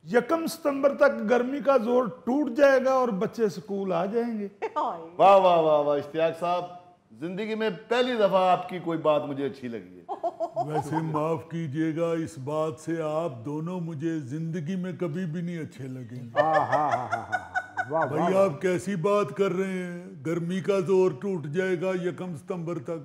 1 सितंबर तक गर्मी का जोर टूट जाएगा और बच्चे स्कूल आ जाएंगे। वाह वाह वाह वाह इश्तियाक साहब, जिंदगी में पहली दफा आपकी कोई बात मुझे अच्छी लगी है। वैसे माफ कीजिएगा, इस बात से आप दोनों मुझे जिंदगी में कभी भी नहीं अच्छे लगेंगे। भाई आप कैसी बात कर रहे हैं? गर्मी का जोर टूट जाएगा 1 सितंबर तक।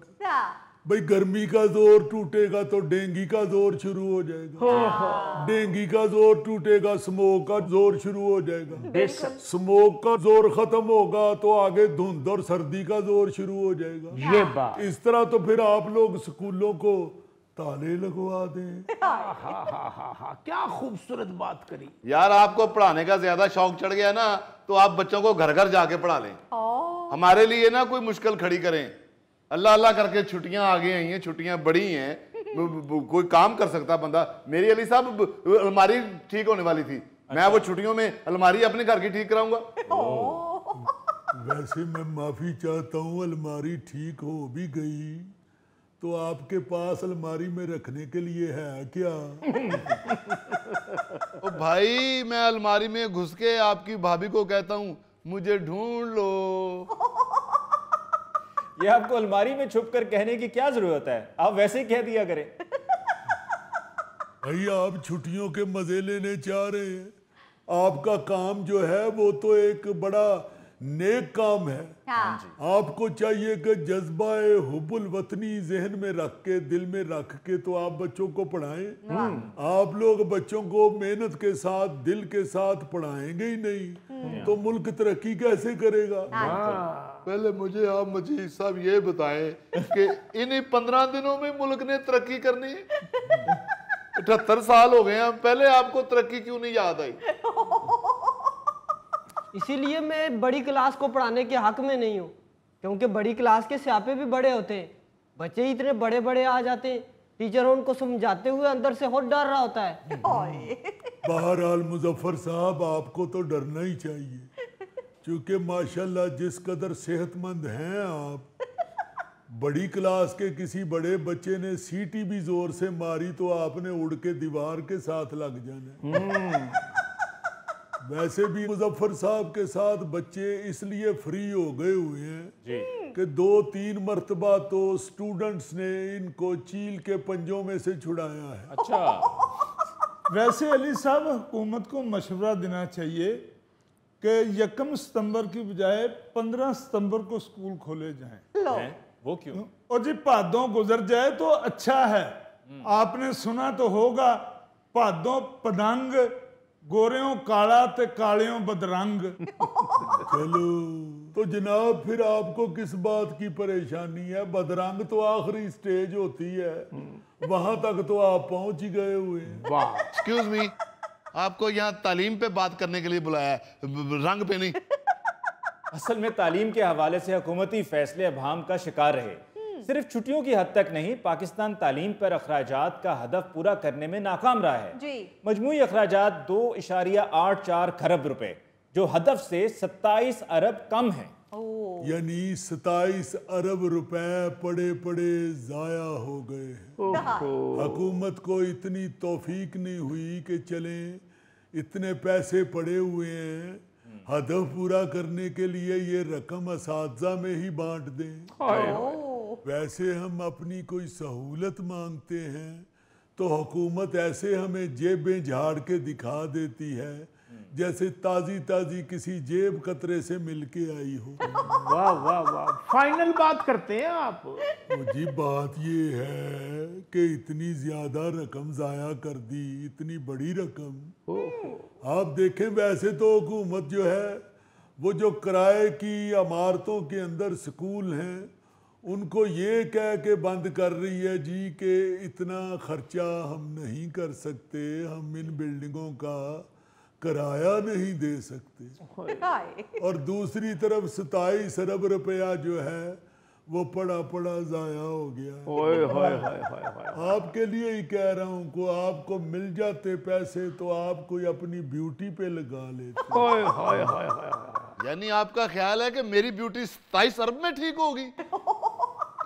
भाई गर्मी का जोर टूटेगा तो डेंगू का जोर शुरू हो जाएगा। डेंगू का जोर टूटेगा, स्मोक का जोर शुरू हो जाएगा। स्मोक का जोर खत्म होगा तो आगे धुंध और सर्दी का जोर शुरू हो जाएगा। ये बात इस तरह तो फिर आप लोग स्कूलों को ताले लगवा दें। क्या खूबसूरत बात करी यार, आपको पढ़ाने का ज्यादा शौक चढ़ गया ना, तो आप बच्चों को घर घर जाके पढ़ा लें। हमारे लिए ना कोई मुश्किल खड़ी करें। अल्लाह अल्लाह करके छुट्टियां आ गई हैं, छुट्टियां बड़ी हैं, कोई काम कर सकता बंदा। मेरी अली साहब अलमारी ठीक होने वाली थी, मैं वो छुट्टियों में अलमारी अपने घर की ठीक कराऊंगा। वैसे मैं माफी चाहता हूँ, अलमारी ठीक हो भी गई तो आपके पास अलमारी में रखने के लिए है क्या? ओ भाई, मैं अलमारी में घुस के आपकी भाभी को कहता हूँ मुझे ढूंढ लो। ये आपको अलमारी में छुप कर कहने की क्या जरूरत है? आप वैसे ही कह दिया करें। भाई आप छुट्टियों के मजे लेने चाह रहे हैं। आपका काम जो है वो तो एक बड़ा नेक काम है। आपको चाहिए कि जज्बाए हुब्बुल वतनी जहन में रख के, दिल में रख के तो आप बच्चों को पढ़ाएं। आप लोग बच्चों को मेहनत के साथ, दिल के साथ पढ़ाएंगे ही नहीं तो मुल्क तरक्की कैसे करेगा? पहले मुझे आप मजीद साहब ये बताएं कि इन 15 दिनों में मुल्क ने तरक्की करनी है? 78 साल हो गए हैं, पहले आपको तरक्की क्यों नहीं याद आई? इसीलिए मैं बड़ी क्लास को पढ़ाने के हक में नहीं हूँ, क्योंकि बड़ी क्लास के स्यापे भी बड़े होते हैं। बच्चे इतने बड़े बड़े आ जाते हैं, टीचर उनको समझाते हुए अंदर से और डर रहा होता है। बहरहाल मुजफ्फर साहब, आपको तो डरना ही चाहिए, क्योंकि माशाल्लाह जिस कदर सेहतमंद हैं आप। बड़ी क्लास के किसी बड़े बच्चे ने सीटी भी जोर से मारी तो आपने उड़ के दीवार के साथ लग जाना। वैसे भी मुजफ्फर साहब के साथ बच्चे इसलिए फ्री हो गए हुए हैं कि 2-3 मर्तबा तो स्टूडेंट्स ने इनको चील के पंजों में से छुड़ाया है। अच्छा। वैसे अली साहब, हुकूमत को मशवरा देना चाहिए कि 1 सितंबर की बजाय 15 सितंबर को स्कूल खोले जाएं। वो क्यों? और जी भादों गुजर जाए तो अच्छा है। आपने सुना तो होगा, भादों पतंग गोरेों काला ते कालियों बदरंग। चलो तो जनाब, फिर आपको किस बात की परेशानी है? बदरंग तो आखिरी स्टेज होती है, वहां तक तो आप पहुंच ही गए हुए। वाह, एक्सक्यूज मी, आपको यहाँ तालीम पे बात करने के लिए बुलाया है, रंग पे नहीं। असल में तालीम के हवाले से हुकूमती फैसले अभाम का शिकार रहे। सिर्फ छुट्टियों की हद तक नहीं, पाकिस्तान तालीम पर अखराजात का हदफ पूरा करने में नाकाम रहा है। मजमूई अखराजात 2.84 खरब रुपए, जो हदफ से 27 अरब कम है। यानी 27 अरब रुपए पड़े पड़े जाया हो गए। हुकूमत को इतनी तौफीक नहीं हुई कि चले इतने पैसे पड़े हुए हैं, हदफ पूरा करने के लिए ये रकम असातिज़ा में ही बांट दें। वैसे हम अपनी कोई सहूलत मांगते हैं तो हुकूमत ऐसे हमें जेबें झाड़ के दिखा देती है जैसे ताजी ताजी किसी जेब कतरे से मिलके आई हो। वाह वाह वाह, फाइनल बात करते हैं आप। जी बात ये है कि इतनी ज्यादा रकम जाया कर दी, इतनी बड़ी रकम। आप देखें, वैसे तो हुकूमत जो है वो जो किराए की इमारतों के अंदर स्कूल हैं उनको ये कह के बंद कर रही है जी कि इतना खर्चा हम नहीं कर सकते, हम इन बिल्डिंगों का किराया नहीं दे सकते। और दूसरी तरफ 27 अरब रुपया जो है वो पड़ा पड़ा जाया हो गया। आपके लिए ही कह रहा हूँ को आपको मिल जाते पैसे तो आप कोई अपनी ब्यूटी पे लगा लेते। यानी आपका ख्याल है कि मेरी ब्यूटी 27 अरब में ठीक होगी?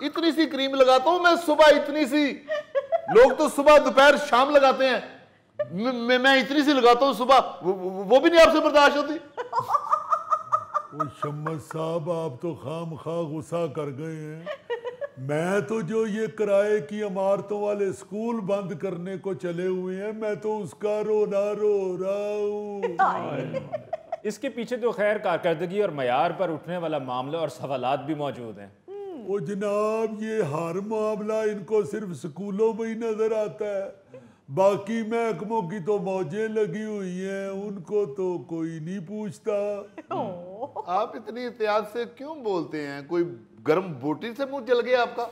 इतनी सी क्रीम लगाता हूं मैं सुबह, इतनी सी। लोग तो सुबह दोपहर शाम लगाते हैं, मैं इतनी सी लगाता हूं सुबह, वो भी नहीं आपसे बर्दाश्त होती। शम्मद साहब, आप तो खाम खा गुस्सा कर गए हैं। मैं तो जो ये किराए की इमारतों वाले स्कूल बंद करने को चले हुए हैं, मैं तो उसका रोना रो रहा हूँ। इसके पीछे तो खैर कारकर्दगी और मयार पर उठने वाला मामला और सवालात भी मौजूद हैं। ओ जनाब, ये हर मामला इनको सिर्फ स्कूलों में ही नजर आता है, बाकी महकमों की तो मौजें लगी हुई हैं, उनको तो कोई नहीं पूछता। आप इतनी एहतियात से क्यों बोलते हैं? कोई गर्म बोटी से मुंह जल गया आपका?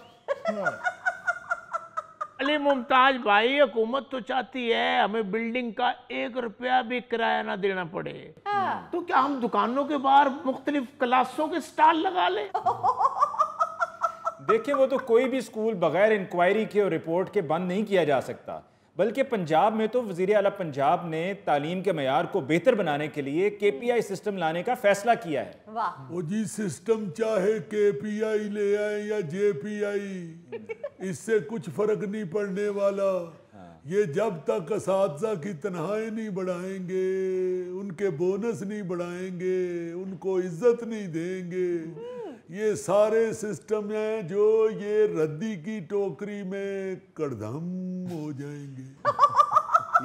अली मुमताज भाई, हुकूमत तो चाहती है हमें बिल्डिंग का 1 रुपया भी किराया ना देना पड़े। तो क्या हम दुकानों के बाहर मुख्तलिफ क्लासों के स्टॉल लगा लें? देखिए, वो तो कोई भी स्कूल बगैर इंक्वायरी के और रिपोर्ट के बंद नहीं किया जा सकता, बल्कि पंजाब में तो वज़ीर आला पंजाब ने तालीम के मयार को बेहतर बनाने के लिए KPI सिस्टम लाने का फैसला किया है। वाह। वो जी सिस्टम चाहे KPI ले आए या JPI, इससे कुछ फर्क नहीं पड़ने वाला। ये जब तक असातिज़ा की तनख्वाहें नहीं बढ़ाएंगे, उनके बोनस नहीं बढ़ाएंगे, उनको इज्जत नहीं देंगे, ये सारे सिस्टम हैं जो ये रद्दी की टोकरी में कड़धम हो जाएंगे।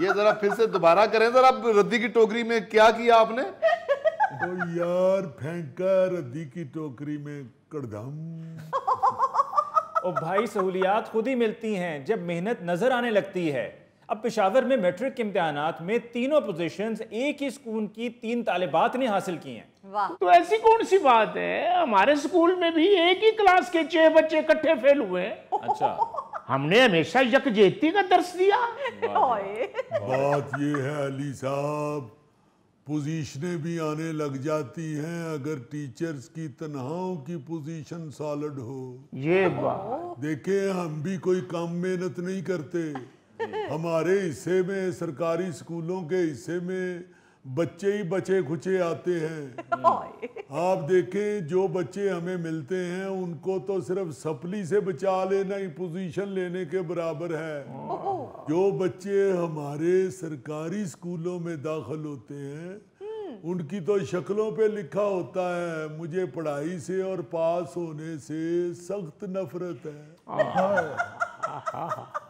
ये जरा फिर से दोबारा करें जरा, रद्दी की टोकरी में क्या किया आपने? तो यार फेंका रद्दी की टोकरी में कड़धम। ओ भाई, सहूलियात खुद ही मिलती हैं जब मेहनत नजर आने लगती है। अब पेशावर में मैट्रिक के इम्तिहानात में तीनों पोजीशंस एक ही स्कूल की 3 तालिबात ने हासिल की हैं। वाह। तो ऐसी कौन सी बात है, हमारे स्कूल में भी एक ही क्लास के 6 बच्चे इकट्ठे फेल हुए। अच्छा, हमने हमेशा यकजहती का दर्स दिया। बात ये है अली साहब, पोजीशनें भी आने लग जाती हैं अगर टीचर्स की तनख्वाहों की पोजीशन सॉलिड हो। ये बात देखें, हम भी कोई कम मेहनत नहीं करते। हमारे हिस्से में, सरकारी स्कूलों के हिस्से में बच्चे ही बचे खुचे आते हैं। आप देखें, जो बच्चे हमें मिलते हैं उनको तो सिर्फ सप्ली से बचा लेना ही पोजीशन लेने के बराबर है। जो बच्चे हमारे सरकारी स्कूलों में दाखिल होते हैं उनकी तो शक्लों पे लिखा होता है, मुझे पढ़ाई से और पास होने से सख्त नफरत है।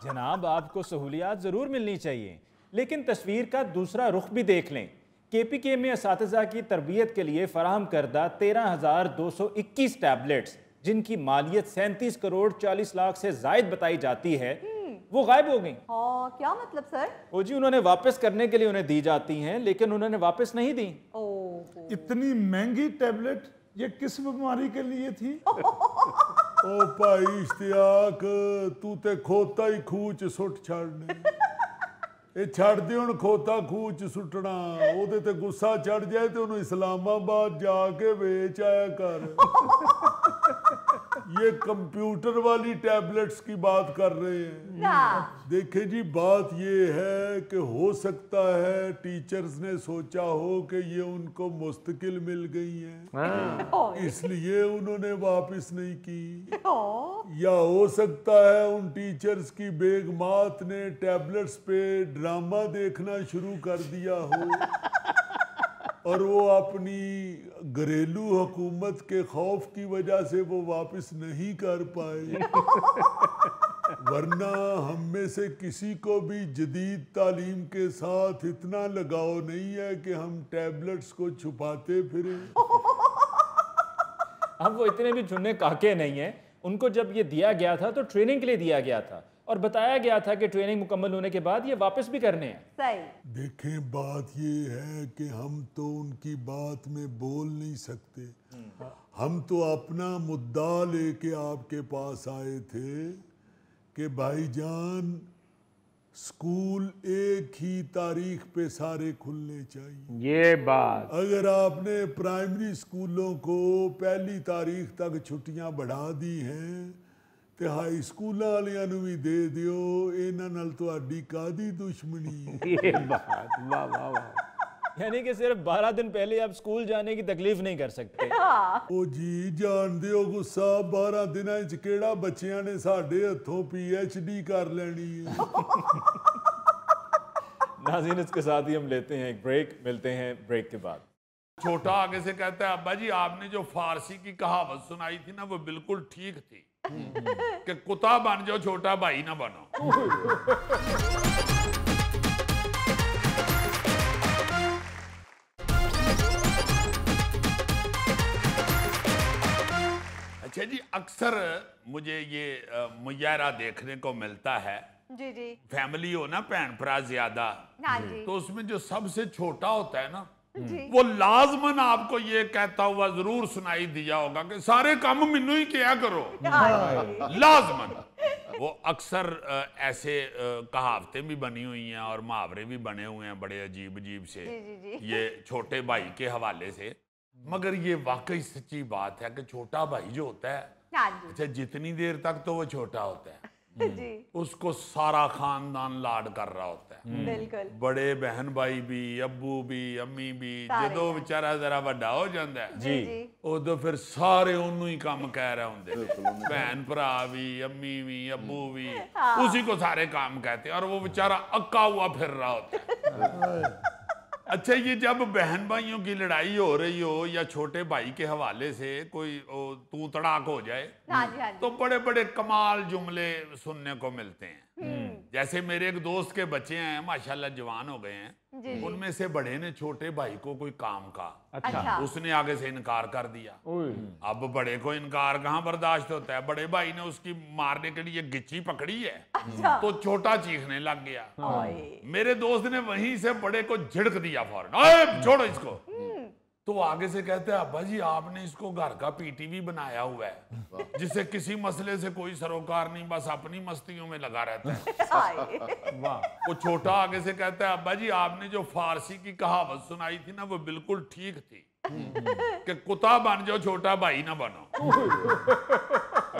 जनाब, आपको सहूलियात ज़रूर मिलनी चाहिए, लेकिन तस्वीर का दूसरा रुख भी देख लें। KPK में असातिज़ा की तरबियत के लिए फराहम करदा 13,221 टैबलेट्स, जिनकी मालियत 37 करोड़ 40 लाख से ज़ायद बताई जाती है, वो गायब हो गई। क्या मतलब सर? वो जी, उन्होंने वापस करने के लिए उन्हें दी जाती हैं, लेकिन उन्होंने वापस नहीं दी। इतनी महंगी टैबलेट ये किस बीमारी के लिए थी? ओ भाई इश्तियाक, तू ते खोता ही खूच सुट छड़ने। ये छड़ दे हुण खोता खूच सुटना, ओदे ते गुस्सा चढ़ जाए तो उन्हें इस्लामाबाद जाके बेच आया कर। ये कंप्यूटर वाली टैबलेट्स की बात कर रहे हैं। देखिए जी, बात ये है कि हो सकता है टीचर्स ने सोचा हो कि ये उनको मुस्तकिल मिल गई है, इसलिए उन्होंने वापस नहीं की। या हो सकता है उन टीचर्स की बेगमात ने टैबलेट्स पे ड्रामा देखना शुरू कर दिया हो और वो अपनी घरेलू हुकूमत के खौफ की वजह से वो वापस नहीं कर पाए। वरना हम में से किसी को भी जदीद तालीम के साथ इतना लगाव नहीं है कि हम टैबलेट्स को छुपाते फिरें। अब वो इतने भी चुने काके नहीं हैं। उनको जब ये दिया गया था तो ट्रेनिंग के लिए दिया गया था और बताया गया था कि ट्रेनिंग मुकम्मल होने के बाद ये वापस भी करने हैं। सही। देखें, बात ये है कि हम तो उनकी बात में बोल नहीं सकते। हम तो अपना मुद्दा लेके आपके पास आए थे कि भाईजान, स्कूल एक ही तारीख पे सारे खुलने चाहिए। ये बात, अगर आपने प्राइमरी स्कूलों को पहली तारीख तक छुट्टियां बढ़ा दी हैं तो हाई स्कूल वालियां नूं भी दे दियो, इन्हां नाल तुहाडी कादी दुश्मनी? ये बात, वाह वाह वाह। यानी कि सिर्फ 12 दिन पहले आप स्कूल जाने की तकलीफ नहीं कर सकते। ओ जी, जानदे हो गुस्सा, 12 दिनां च केड़ा बच्चियां ने साडे हत्थों PhD कर लेनी है। नाज़रीन, इसके साथ ही हम लेते हैं एक ब्रेक, मिलते हैं ब्रेक के बाद। छोटा आगे से कहता है, अब्बा जी आपने जो फारसी की कहावत सुनाई थी ना वो बिल्कुल ठीक थी। कि कुत्ता बन जाओ, छोटा भाई ना बनो। अच्छा जी, अक्सर मुझे ये मुजाहरा देखने को मिलता है। जी जी। फैमिली हो ना, भैन भरा ज्यादा, हाँ जी। तो उसमें जो सबसे छोटा होता है ना, वो लाजमन आपको ये कहता हुआ जरूर सुनाई दिया होगा कि सारे काम मैनू ही किया करो। लाजमन। वो अक्सर ऐसे कहावतें भी बनी हुई हैं और मुहावरे भी बने हुए हैं बड़े अजीब अजीब से, ये छोटे भाई के हवाले से। मगर ये वाकई सच्ची बात है कि छोटा भाई जो होता है, अच्छा जितनी देर तक तो वो छोटा होता है, उसको सारा खानदान लाड कर रहा होता है। बिल्कुल। बड़े बहन भाई भी, अब्बू भी, अम्मी भी। जो बेचारा जरा बड़ा हो जाता है जी, उदो फिर सारे उन्होंने ही काम कह रहे होंगे, भैन भरा भी, अम्मी भी, अब्बू भी, उसी को सारे काम कहते हैं और वो बेचारा अक्का हुआ फिर रहा होता है। अच्छा, ये जब बहन भाइयों की लड़ाई हो रही हो या छोटे भाई के हवाले से कोई तू तड़ाक हो जाए, तो बड़े बड़े कमाल जुमले सुनने को मिलते हैं। जैसे मेरे एक दोस्त के बच्चे हैं, माशाल्लाह जवान हो गए हैं, उनमें से बड़े ने छोटे भाई को कोई काम का, अच्छा। उसने आगे से इनकार कर दिया। अब बड़े को इनकार कहाँ बर्दाश्त होता है, बड़े भाई ने उसकी मारने के लिए गिच्ची पकड़ी है, तो छोटा चीखने लग गया। मेरे दोस्त ने वहीं से बड़े को झिड़क दिया फौरन, छोड़ो इसको। तो आगे से कहते हैं, अब्बा जी आपने इसको घर का पीटीवी बनाया हुआ है, जिससे किसी मसले से कोई सरोकार नहीं, बस अपनी मस्तियों में लगा रहता है। वो छोटा आगे से कहता है, अब्बा जी आपने जो फारसी की कहावत सुनाई थी ना, वो बिल्कुल ठीक थी कि कुत्ता बन जाओ, छोटा भाई ना बनो।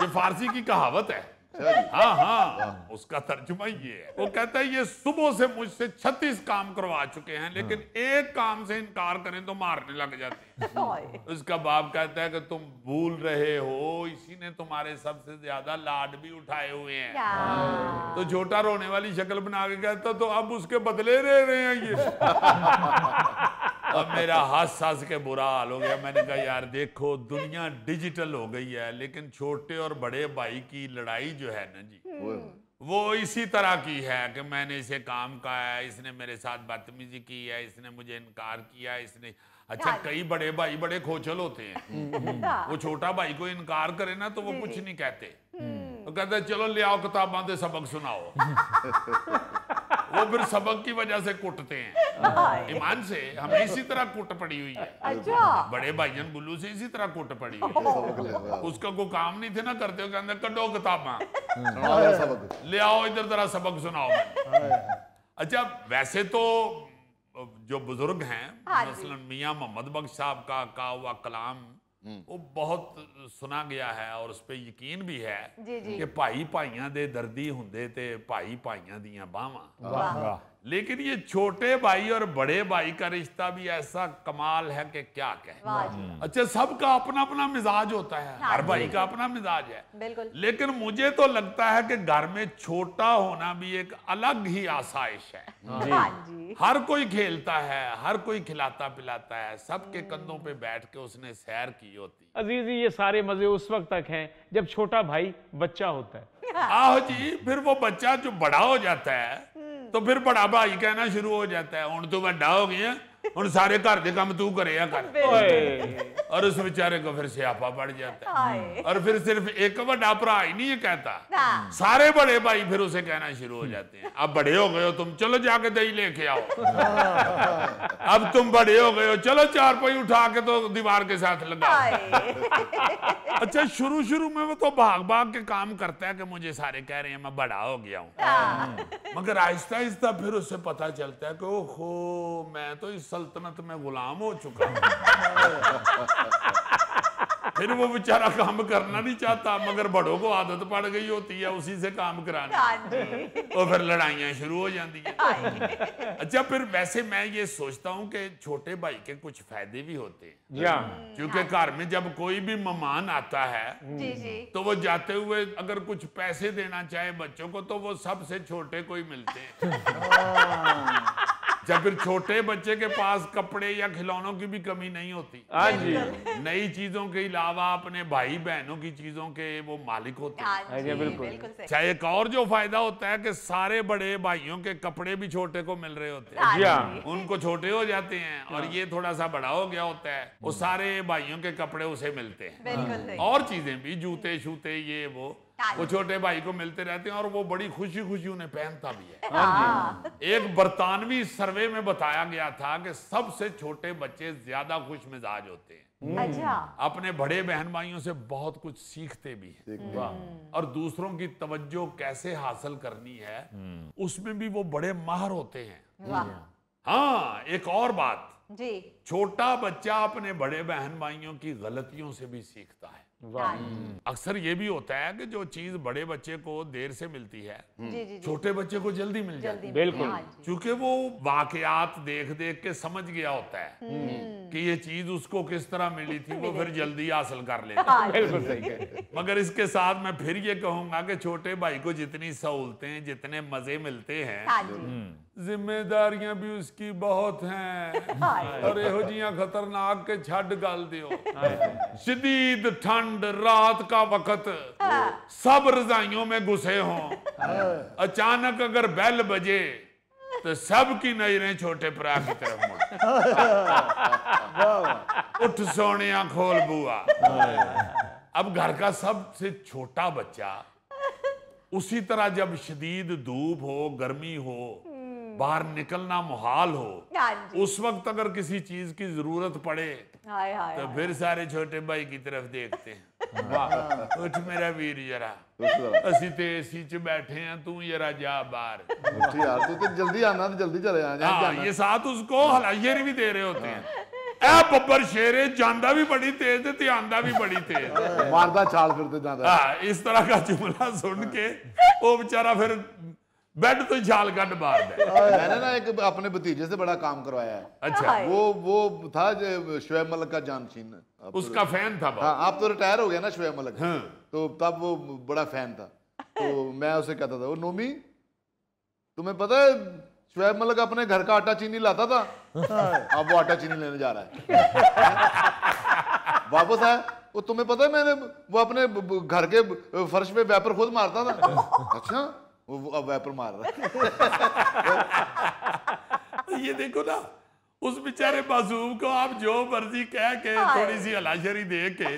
ये फारसी की कहावत है। हाँ हाँ, उसका तर्जुमा ये है। वो कहता है ये सुबह से मुझसे 36 काम करवा चुके हैं, लेकिन एक काम से इनकार करें तो मारने लग जाते हैं। उसका बाप कहता है कि तुम भूल रहे हो, इसी ने तुम्हारे सबसे ज्यादा लाड भी उठाए हुए हैं। तो छोटा रोने वाली शक्ल बना के कहता तो अब उसके बदले ले रहे हैं ये। अब मेरा हंस के बुरा हाल हो गया। मैंने कहा यार देखो, दुनिया डिजिटल हो गई है, लेकिन छोटे और बड़े भाई की लड़ाई जो है ना जी, वो इसी तरह की है कि मैंने इसे काम कहा है, इसने मेरे साथ बदतमीजी की है, इसने मुझे इनकार किया, इसने। अच्छा, कई बड़े भाई बड़े खोचल होते हैं, वो छोटा भाई को इनकार करे ना तो वो कुछ नहीं कहते, तो कहते हैं चलो ले आओ किताबां दे सबक सुनाओ। वो फिर सबक की वजह से कुटते हैं। ईमान से हमें इसी तरह कुट पड़ी हुई है। अच्छा। बड़े भाईजन गुल्लू से इसी तरह कुट पड़ी हुई है। उसका कोई काम नहीं थे ना करते, वो कहते कटो किताबां, ले आओ इधर जरा सबक सुनाओ। अच्छा, वैसे तो जो बुजुर्ग हैं, मसलन मियां मोहम्मद बख्श साहब का कहा हुआ कलाम वो बहुत सुना गया है और उस पर यकीन भी है कि भाई भाइयां दे दर्दी हुंदे ते भाई भाइयां दियां बावां। लेकिन ये छोटे भाई और बड़े भाई का रिश्ता भी ऐसा कमाल है कि क्या कहें। अच्छा, सबका अपना अपना मिजाज होता है, हर भाई का अपना मिजाज है, लेकिन मुझे तो लगता है कि घर में छोटा होना भी एक अलग ही आसाइश है। हर कोई खेलता है, हर कोई खिलाता पिलाता है, सबके कंधों पे बैठ के उसने सैर की होती। अजीजी, ये सारे मजे उस वक्त तक हैं जब छोटा भाई बच्चा होता है। आहो जी, फिर वो बच्चा जो बड़ा हो जाता है तो फिर बड़ा भाई कहना शुरू हो जाता है, हुण तू बड़ा हो गया, हुण सारे घर के काम तू करेगा कर। और उस बेचारे को फिर स्यापा पड़ जाता है। और फिर सिर्फ एक बड़ा भरा ही नहीं कहता, सारे बड़े भाई फिर उसे कहना शुरू हो जाते हैं, अब बड़े हो गए हो तुम, चलो जाके दही लेके आओ। अब तुम बड़े हो गए हो, चलो चारपाई उठा के तो दीवार के साथ लगाओ। अच्छा, शुरू शुरू में वो तो भाग भाग के काम करता है कि मुझे सारे कह रहे हैं मैं बड़ा हो गया हूँ, मगर आहिस्ता आहिस्ता फिर उससे पता चलता है कि ओहो, मैं तो इस सल्तनत में गुलाम हो चुका हूँ। फिर वो बेचारा काम करना नहीं चाहता, मगर बड़ों को आदत पड़ गई होती है उसी से काम कराने, तो फिर लड़ाइयाँ शुरू हो जाती हैं। अच्छा, फिर वैसे मैं ये सोचता हूँ कि छोटे भाई के कुछ फायदे भी होते हैं, क्योंकि घर में जब कोई भी मेहमान आता है तो वो जाते हुए अगर कुछ पैसे देना चाहे बच्चों को तो वो सबसे छोटे को ही मिलते हैं। अच्छा, फिर छोटे बच्चे के पास कपड़े या खिलौनों की भी कमी नहीं होती। हाँ जी, नई चीजों के अलावा अपने भाई बहनों की चीजों के वो मालिक होते हैं। हाँ जी, बिल्कुल। अच्छा, एक और जो फायदा होता है कि सारे बड़े भाइयों के कपड़े भी छोटे को मिल रहे होते हैं। जी हाँ, उनको छोटे हो जाते हैं और ये थोड़ा सा बड़ा हो गया होता है, वो सारे भाइयों के कपड़े उसे मिलते हैं। बिल्कुल सही। और चीजें भी, जूते शूते ये वो छोटे भाई को मिलते रहते हैं और वो बड़ी खुशी खुशी उन्हें पहनता भी है। हाँ। एक बरतानवी सर्वे में बताया गया था कि सबसे छोटे बच्चे ज्यादा खुश मिजाज होते हैं, अच्छा, अपने बड़े बहन भाइयों से बहुत कुछ सीखते भी हैं और दूसरों की तवज्जो कैसे हासिल करनी है उसमें भी वो बड़े माहिर होते हैं। वाह हाँ, एक और बात, जी, छोटा बच्चा अपने बड़े बहन भाइयों की गलतियों से भी सीखता है। अक्सर ये भी होता है कि जो चीज बड़े बच्चे को देर से मिलती है, जी जी जी, छोटे बच्चे को जल्दी मिल जाती है, बिल्कुल। हाँ जी। क्योंकि वो वाकयात देख देख के समझ गया होता है कि ये चीज उसको किस तरह मिली थी, वो फिर जल्दी हासिल कर लेता है। बिल्कुल सही कह रहे हैं। मगर इसके साथ मैं फिर ये कहूंगा कि छोटे भाई को जितनी सहूलतें, जितने मजे मिलते हैं, हाँ जी, जिम्मेदारियां भी उसकी बहुत हैं और एहो जियां खतरनाक के छड़ गल दियो। शदीद ठंड, रात का वक्त, सब रजाइयों में घुसे हों, अचानक अगर बेल बजे तो सबकी नजरें छोटे भरा की तरफ मुड़। उठ सोनिया खोल बुआ। अब घर का सबसे छोटा बच्चा उसी तरह जब शदीद धूप हो, गर्मी हो, बाहर निकलना मुहाल हो, हाँ जी, उस वक्त अगर किसी चीज की जरूरत पड़े हाय हाय तो फिर सारे छोटे भाई की तरफ देखते हैं, उठ मेरा वीर जरा, ਅਸੀਂ ਤੇ ਏਸੀ ਚ बैठे हैं, तू जरा जा बाहर। उठ यार, तू तो जल्दी आना, तो जल्दी चले आ। हाँ, ये साथ उसको हलाइयर भी दे रहे होते हैं। ए बब्बर शेरे, ਜਾਂਦਾ भी बड़ी तेज ते आंदा भी बड़ी तेज, मारदा छाल फिरते जाता। हाँ, इस तरह का जुमला सुन के वो बेचारा फिर बेड तो छाल कट मार दे। मैंने ना एक अपने भतीजे से बड़ा काम करवाया है। अच्छा, वो था शुएब मलिक का जानशीन, उसका फैन था बहुत। हाँ, आप तो रिटायर हो गया ना शुएब मलिक। हाँ। तो तब वो बड़ा फैन था, तो मैं उसे कहता था, वो नोमी तुम्हें पता है शुएब मलिक अपने घर का आटा चीनी लाता था, अब वो आटा चीनी लेने जा रहा है। वापस आया, वो तुम्हें पता है मैंने वो अपने घर के फर्श पे वैपर खुद मारता था। अच्छा, वो अब वैपर मार रहा है। ये देखो ना, उस बेचारे मासूम को आप जो मर्जी कह के थोड़ी सी हलाशरी दे के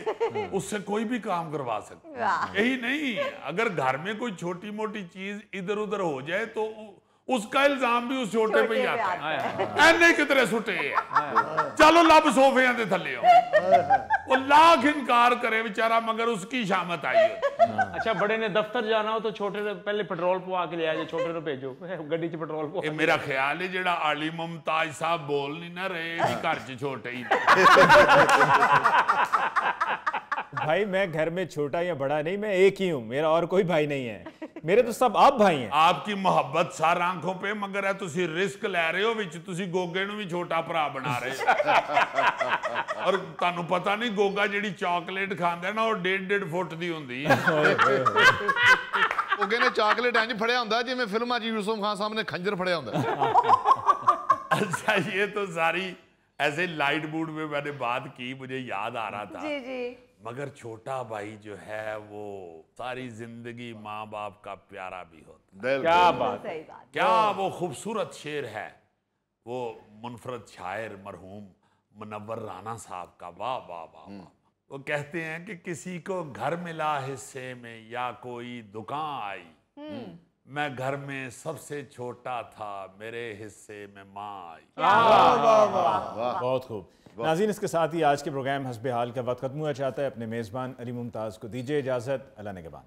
उससे कोई भी काम करवा सकते हैं। यही नहीं, अगर घर में कोई छोटी मोटी चीज इधर उधर हो जाए तो उसका इल्जाम भी उस छोटे पे ही आता है। ऐने कितने सुटे हैं, चलो लब सोफियां दे थले हो, वो लाख इनकार करे बेचारा, मगर उसकी शामत आई होती। अच्छा, बड़े ने दफ्तर जाना हो तो छोटे ने पहले पेट्रोल पवा के ले आए, छोटे ने भेजो गड्डी च पेट्रोल पवा। ये मेरा ख्याल है जेड़ा आली मुमताज साहब बोल नहीं ना रहे, घर च छोटे ही। भाई मैं घर में छोटा या बड़ा नहीं, मैं एक ही हूँ, मेरा और कोई भाई नहीं है, मेरे तो सब आप भाई हैं। आपकी मोहब्बत सार आंखों पे, मगर है तुसी रिस्क ले रहे हो, विच तुसी गोगे नूं भी छोटा भरा बना रहे हो। और तानू पता नहीं गोगा जेड़ी चॉकलेट खांदा है ना, वो 1.5 फुट दी हुंदी है। गोगे ने चॉकलेट इंज फड़िया हुंदा जिवें फिल्मां 'च यूसुफ खान साहब ने खंजर फड़िया हुंदा। अच्छा, ये तो सारी ऐसे लाइट मूड में मैंने बात की, मुझे याद आ रहा था। जी जी, मगर छोटा भाई जो है वो सारी जिंदगी माँ बाप का प्यारा भी होता है। क्या बात, सही बात, क्या वो खूबसूरत शेर है वो मुनफरद शायर मरहूम मुनव्वर राना साहब का। वाह वाह वाह वाह। वो कहते हैं कि किसी को घर मिला हिस्से में या कोई दुकान आई, मैं घर में सबसे छोटा था, मेरे हिस्से में माँ आई। बहुत खूब। नाज़रीन, इसके साथ ही आज के प्रोग्राम हस्बे हाल का वक्त खत्म हुआ चाहता है। अपने मेज़बान अली मुमताज़ को दीजिए इजाज़त। अल्लाह ने के बाद।